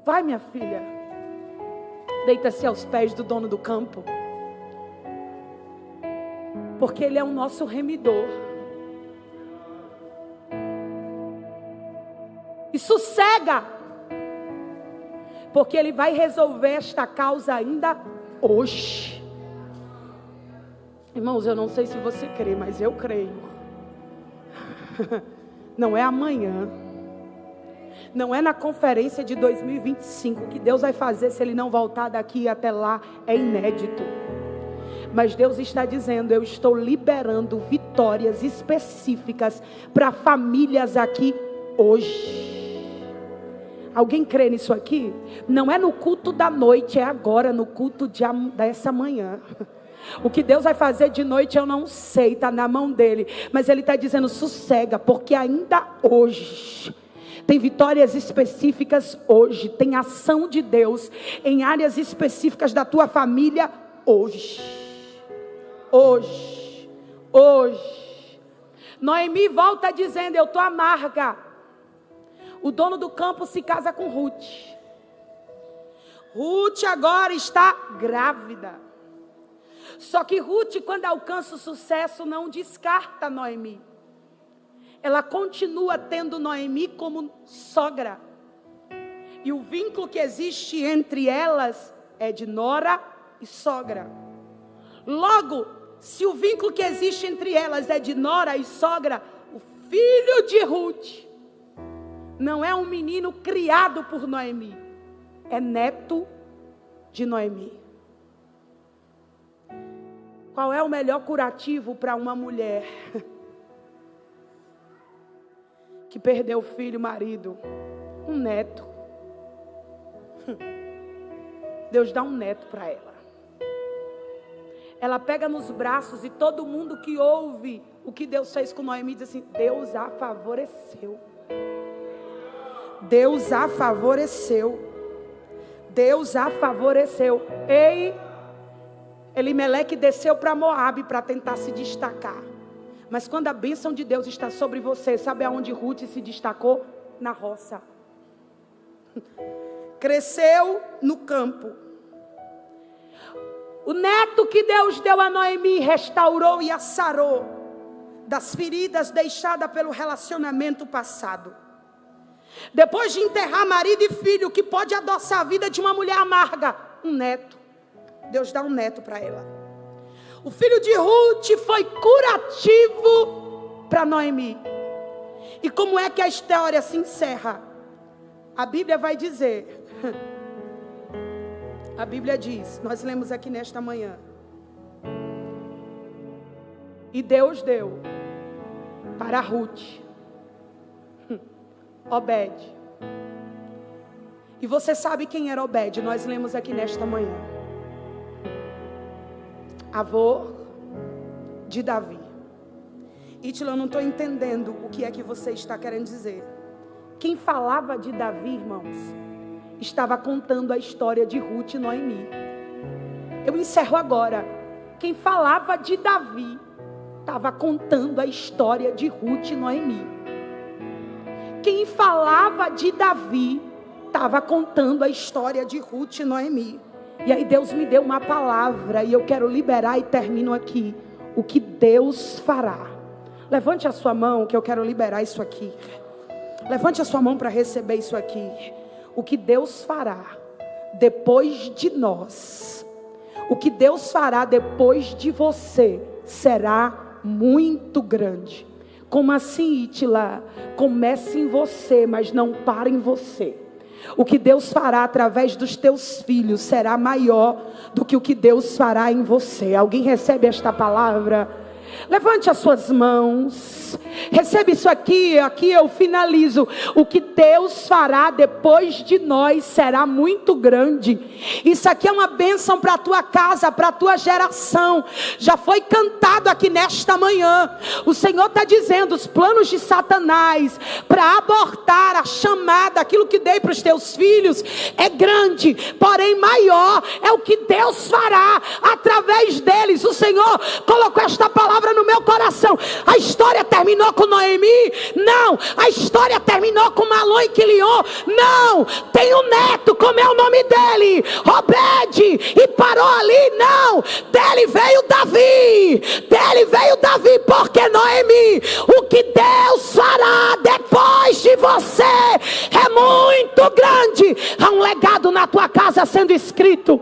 Vai, minha filha, deita-se aos pés do dono do campo, porque Ele é o nosso remidor. E sossega, porque Ele vai resolver esta causa ainda hoje. Irmãos, eu não sei se você crê, mas eu creio. Não é amanhã, não é na conferência de 2025 que Deus vai fazer. Se Ele não voltar daqui até lá, é inédito. Mas Deus está dizendo: eu estou liberando vitórias específicas para famílias aqui hoje. Alguém crê nisso aqui? Não é no culto da noite, é agora, no culto dessa manhã. O que Deus vai fazer de noite eu não sei, está na mão dEle. Mas Ele está dizendo: sossega, porque ainda hoje tem vitórias específicas hoje. Tem ação de Deus em áreas específicas da tua família hoje. Hoje. Noemi volta dizendo: eu estou amarga. O dono do campo se casa com Ruth. Ruth agora está grávida. Só que Ruth, quando alcança o sucesso, não descarta Noemi. Ela continua tendo Noemi como sogra. E o vínculo que existe entre elas é de nora e sogra. Logo, se o vínculo que existe entre elas é de nora e sogra, o filho de Ruth não é um menino criado por Noemi, é neto de Noemi. Qual é o melhor curativo para uma mulher que perdeu o filho, o marido? Um neto. Deus dá um neto para ela. Ela pega nos braços e todo mundo que ouve o que Deus fez com Noemi diz assim: Deus a favoreceu. Deus a favoreceu. Deus a favoreceu. Ei, Elimeleque desceu para Moabe para tentar se destacar. Mas quando a bênção de Deus está sobre você, sabe aonde Ruth se destacou? Na roça. Cresceu no campo. O neto que Deus deu a Noemi restaurou e a sarou das feridas deixadas pelo relacionamento passado. Depois de enterrar marido e filho, que pode adoçar a vida de uma mulher amarga, um neto. Deus dá um neto para ela. O filho de Ruth foi curativo para Noemi. E como é que a história se encerra? A Bíblia vai dizer. A Bíblia diz, nós lemos aqui nesta manhã. E Deus deu para Ruth Obed. E você sabe quem era Obed? Nós lemos aqui nesta manhã. Avô de Davi. Ítila, eu não estou entendendo o que é que você está querendo dizer. Quem falava de Davi, irmãos, estava contando a história de Ruth e Noemi. Eu encerro agora. Quem falava de Davi estava contando a história de Ruth e Noemi. Quem falava de Davi estava contando a história de Ruth e Noemi. E aí Deus me deu uma palavra e eu quero liberar e termino aqui. O que Deus fará. Levante a sua mão que eu quero liberar isso aqui. Levante a sua mão para receber isso aqui. O que Deus fará depois de nós. O que Deus fará depois de você será muito grande. Como assim, Ítila? Comece em você, mas não pare em você. O que Deus fará através dos teus filhos será maior do que o que Deus fará em você. Alguém recebe esta palavra? Levante as suas mãos. Recebe isso aqui. Aqui eu finalizo. O que Deus fará depois de nós será muito grande. Isso aqui é uma bênção para a tua casa, para a tua geração. Já foi cantado aqui nesta manhã. O Senhor está dizendo: os planos de Satanás para abortar a chamada, aquilo que dei para os teus filhos, é grande, porém maior é o que Deus fará através deles. O Senhor colocou esta palavra no meu coração. A história terminou com Noemi? Não. A história terminou com Malom e Quilion? Não. Tem um neto, como é o nome dele? Obed. E parou ali? Não. Dele veio Davi. Dele veio Davi, porque Noemi, o que Deus fará depois de você é muito grande. Há um legado na tua casa sendo escrito.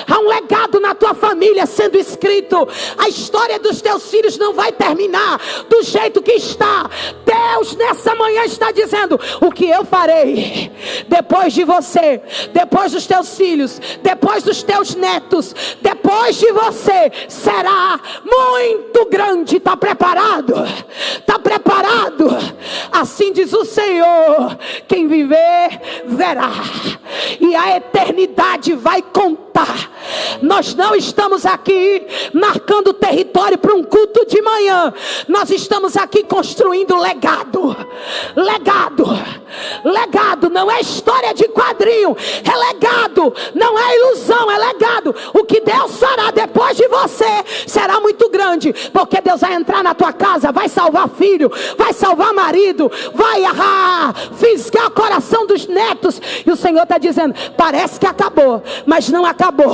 Há um legado na tua família sendo escrito. A história dos teus filhos não vai terminar do jeito que está. Deus nessa manhã está dizendo: o que eu farei depois de você, depois dos teus filhos, depois dos teus netos, depois de você, será muito grande. Está preparado? Está preparado? Assim diz o Senhor: quem viver verá, e a eternidade vai contar. Nós não estamos aqui marcando território para um culto de manhã. Nós estamos aqui construindo legado. Legado. Legado não é história de quadrinho, é legado, não é ilusão, é legado. O que Deus fará depois de você será muito grande, porque Deus vai entrar na tua casa, vai salvar filho, vai salvar marido, vai fisgar o coração dos netos. E o Senhor está dizendo: parece que acabou, mas não acabou.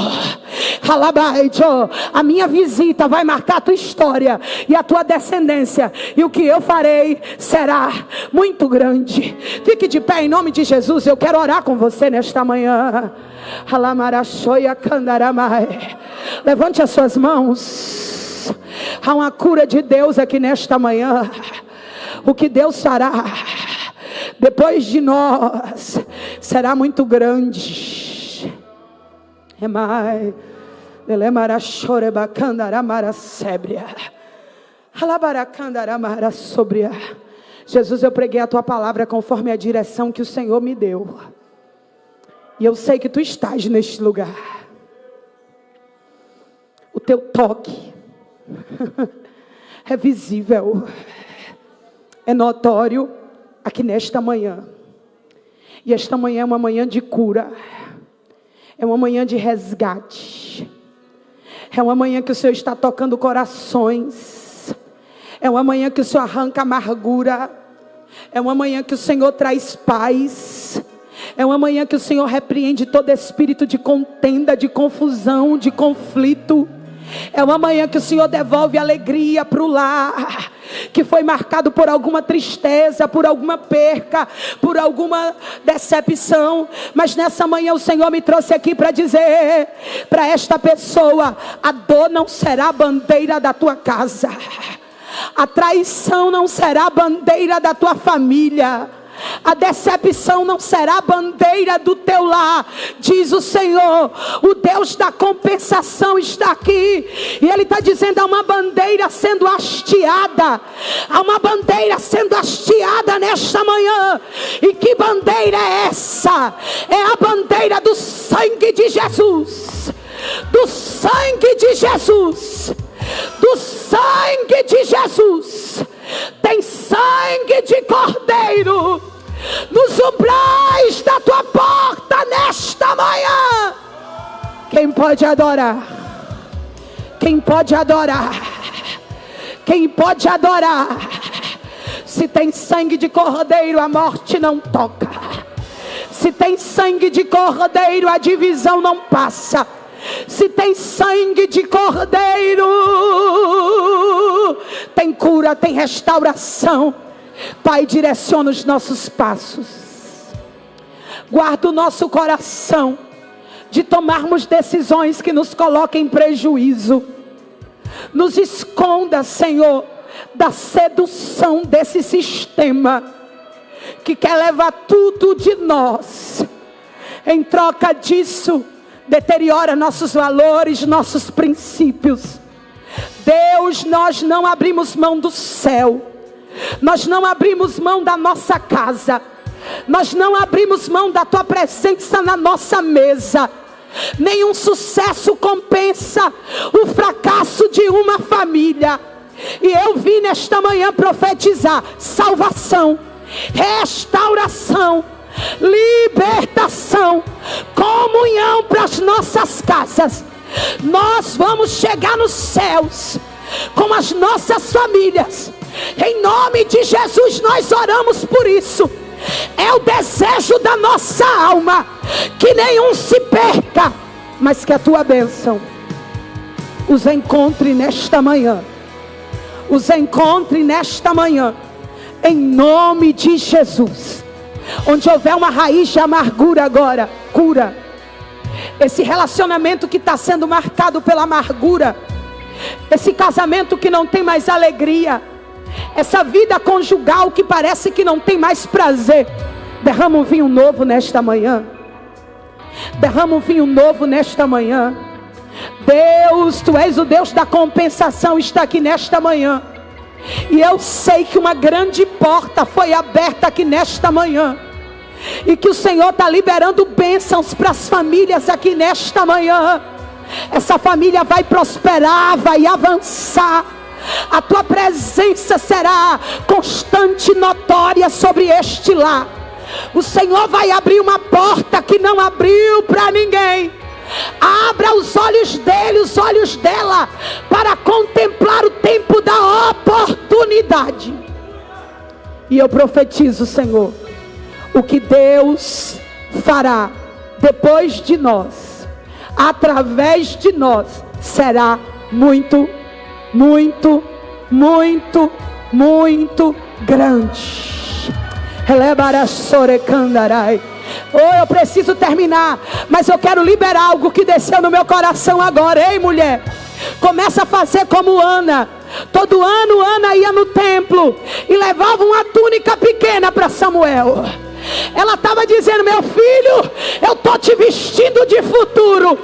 A minha visita vai marcar a tua história e a tua descendência, e o que eu farei será muito grande. Fique de pé em nome de Jesus. Eu quero orar com você nesta manhã. Levante as suas mãos. Há uma cura de Deus aqui nesta manhã. O que Deus fará depois de nós será muito grande. Jesus, eu preguei a tua palavra conforme a direção que o Senhor me deu. E eu sei que tu estás neste lugar. O teu toque é visível, é notório aqui nesta manhã. E esta manhã é uma manhã de cura. É uma manhã de resgate. É uma manhã que o Senhor está tocando corações. É uma manhã que o Senhor arranca amargura. É uma manhã que o Senhor traz paz. É uma manhã que o Senhor repreende todo espírito de contenda, de confusão, de conflito. É uma manhã que o Senhor devolve alegria para o lar que foi marcado por alguma tristeza, por alguma perca, por alguma decepção. Mas nessa manhã o Senhor me trouxe aqui para dizer para esta pessoa: a dor não será a bandeira da tua casa, a traição não será a bandeira da tua família, a decepção não será a bandeira do teu lar. Diz o Senhor, o Deus da compensação está aqui. E Ele está dizendo: há uma bandeira sendo hasteada. Há uma bandeira sendo hasteada nesta manhã. E que bandeira é essa? É a bandeira do sangue de Jesus. Do sangue de Jesus. Do sangue de Jesus. Tem sangue de cordeiro nos umbrais da tua porta nesta manhã. Quem pode adorar? Quem pode adorar? Quem pode adorar? Se tem sangue de cordeiro, a morte não toca. Se tem sangue de cordeiro, a divisão não passa. Se tem sangue de cordeiro, tem cura, tem restauração. Pai, direciona os nossos passos. Guarda o nosso coração de tomarmos decisões que nos coloquem em prejuízo. Nos esconda, Senhor, da sedução desse sistema que quer levar tudo de nós Em troca disso, deteriora nossos valores, nossos princípios. Deus, nós não abrimos mão do céu. Nós não abrimos mão da nossa casa. Nós não abrimos mão da tua presença na nossa mesa. Nenhum sucesso compensa o fracasso de uma família. E eu vim nesta manhã profetizar salvação, restauração, libertação, comunhão para as nossas casas. Nós vamos chegar nos céus com as nossas famílias. Em nome de Jesus nós oramos por isso. É o desejo da nossa alma, que nenhum se perca, mas que a tua bênção os encontre nesta manhã. Os encontre nesta manhã, em nome de Jesus. Onde houver uma raiz de amargura agora, cura. Esse relacionamento que está sendo marcado pela amargura, esse casamento que não tem mais alegria, essa vida conjugal que parece que não tem mais prazer, derrama um vinho novo nesta manhã. Derrama um vinho novo nesta manhã. Deus, tu és o Deus da compensação, está aqui nesta manhã. E eu sei que uma grande porta foi aberta aqui nesta manhã, e que o Senhor está liberando bênçãos para as famílias aqui nesta manhã. Essa família vai prosperar, vai avançar. A tua presença será constante e notória sobre este lar. O Senhor vai abrir uma porta que não abriu para ninguém. Abra os olhos dele, os olhos dela, para contemplar o tempo da oportunidade. E eu profetizo, Senhor, o que Deus fará depois de nós, através de nós, será muito, muito, muito, muito grande. Oh, eu preciso terminar, mas eu quero liberar algo que desceu no meu coração agora. Ei, mulher, começa a fazer como Ana. Todo ano Ana ia no templo e levava uma túnica pequena para Samuel. Ela estava dizendo: meu filho, eu estou te vestindo de futuro,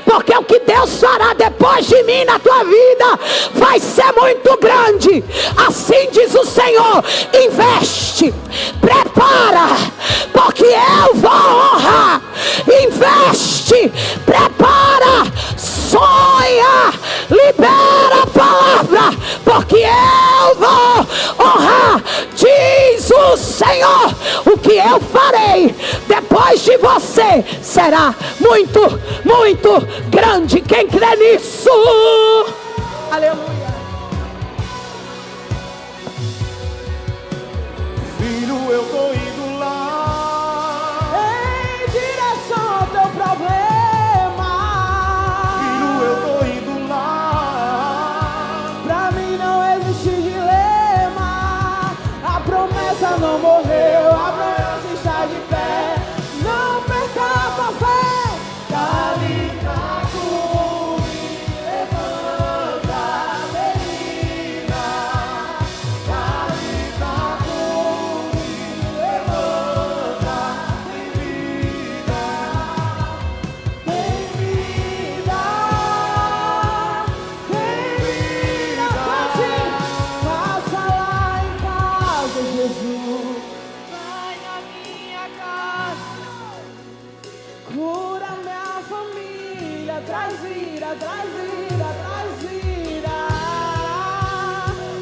porque o que Deus fará depois de mim na tua vida vai ser muito grande. Assim diz o Senhor: investe, prepara, porque eu vou honrar. Investe, prepara, sonha, libera a palavra, porque eu vou honrar. Diz o Senhor: o que eu farei depois de você será muito, muito grande. Quem crê nisso? Aleluia. Filho, eu tô indo lá Em direção ao teu problema. Filho, eu tô indo lá. Pra mim não existe dilema. A promessa não morreu, a promessa está de pé. Não perca a fé. Talita cumi, levanta, menina. Talita cumi, levanta, tem vida. Tem vida, passa lá em casa, Jesus. Vai na minha casa, cura minha família, traz vida, traz vida, traz vida.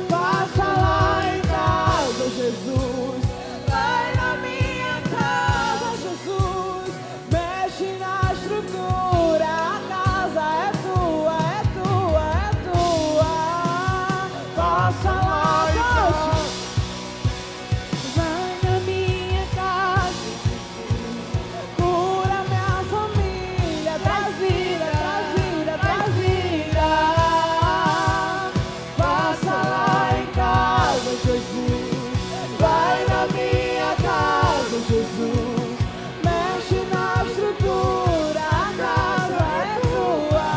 Passa lá em casa, Jesus. Vai na minha casa, Jesus. Mexe na estrutura, a casa é tua, é tua, é tua. Passa lá em casa. Vai na minha casa, cura minha família, traz vida, traz vida, traz vida. Passa lá em casa, Jesus. Vai na minha casa, Jesus. Mexe na estrutura, a casa é tua,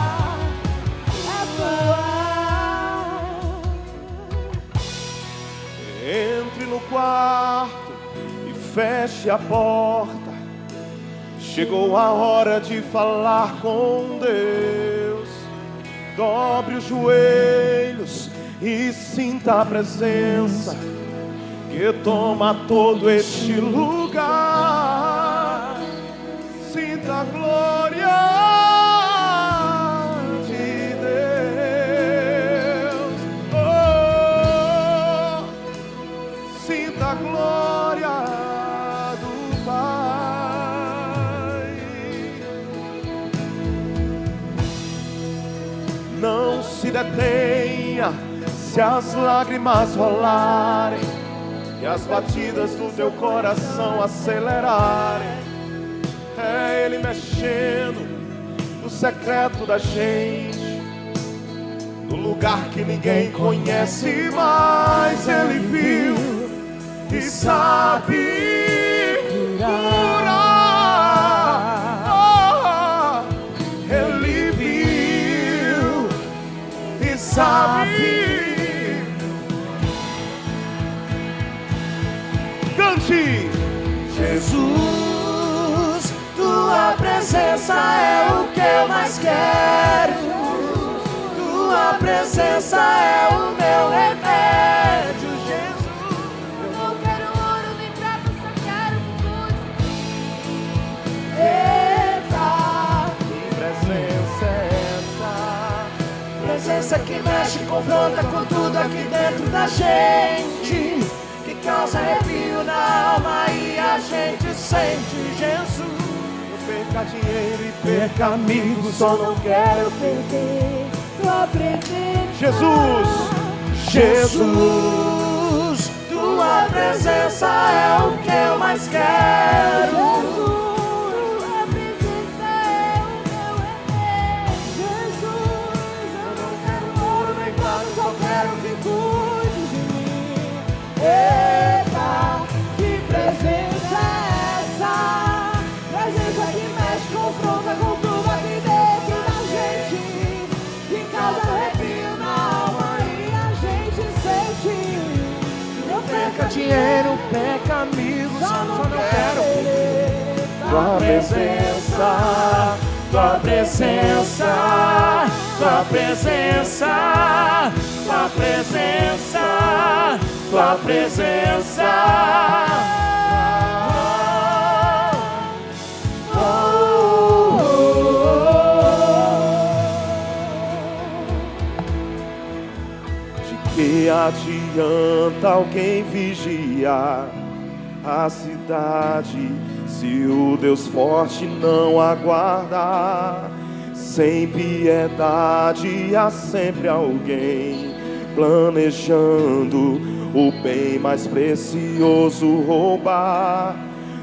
Entre no quarto e feche a porta. Chegou a hora de falar com Deus. Dobre os joelhos e sinta a presença que toma todo este lugar. Sinta a glória de Deus. Oh, sinta a glória do Pai. Não se detenha se as lágrimas rolarem e as batidas do teu coração acelerarem. É Ele mexendo no secreto da gente, no lugar que ninguém conhece, mas Ele viu e sabe curar. Oh, Ele viu e sabe. Cante! Jesus, tua presença é o que eu mais quero. Tua presença é o meu remédio, Jesus. Eu não quero ouro nem prata, só quero virtude. Eita, que presença é essa? Presença que mexe, confronta com tudo aqui dentro da gente, que causa arrepio na alma e a gente sente. Jesus, eu perca dinheiro e perca amigos, só não quero perder tua presença. Jesus, Jesus, tua presença é o que eu mais quero. Tua presença é o meu remédio. Jesus, eu não quero ouro nem prata, só quero que cuide de mim. Eita, que presença é essa? Presença que mexe, confronta com tudo aqui dentro da gente, que causa arrepio na alma e a gente sente. Eu Perca dinheiro, perca amigos, só não quero perder tua presença, tua presença, tua presença, tua presença, tua presença. Oh, oh, oh. De que adianta alguém vigiar a cidade se o Deus forte não aguardar? Sem piedade há sempre alguém planejando o bem mais precioso roubar.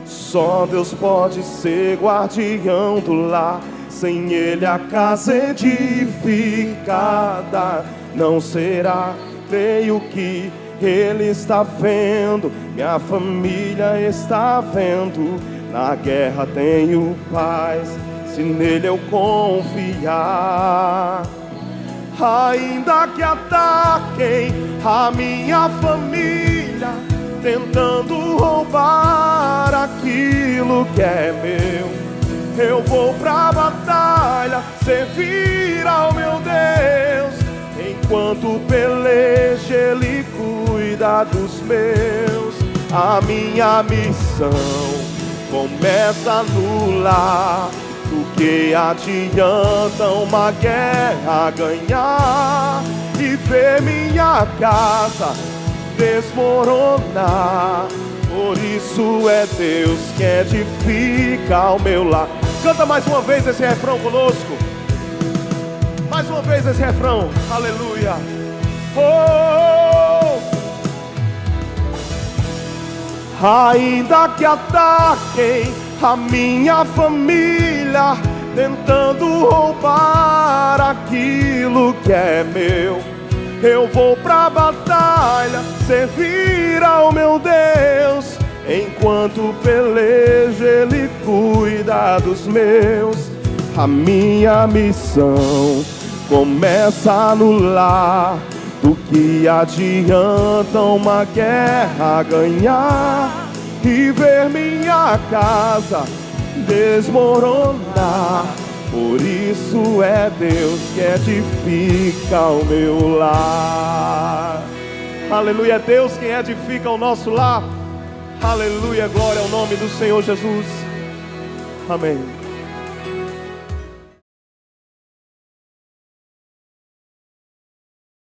Só Deus pode ser guardião do lar, sem Ele a casa edificada não será. Creio que Ele está vendo, minha família está vendo. Na guerra tenho paz, se nele eu confiar. Ainda que ataquem a minha família, tentando roubar aquilo que é meu, eu vou pra batalha, servir ao meu Deus. Enquanto peleja, Ele cuida dos meus. A minha missão começa no lar. Do que adianta uma guerra ganhar e ver minha casa desmoronar? Por isso é Deus que edifica ao meu lar. Canta mais uma vez esse refrão conosco. Mais uma vez esse refrão. Aleluia. Oh! Ainda que ataquem a minha família, tentando roubar aquilo que é meu, eu vou pra batalha, servir ao meu Deus. Enquanto pelejo, Ele cuida dos meus. A minha missão começa no lar. Do que adianta uma guerra ganhar e ver minha casa desmoronar. Por isso é Deus que edifica o meu lar. Aleluia, é Deus quem edifica o nosso lar. Aleluia, glória ao nome do Senhor Jesus. Amém.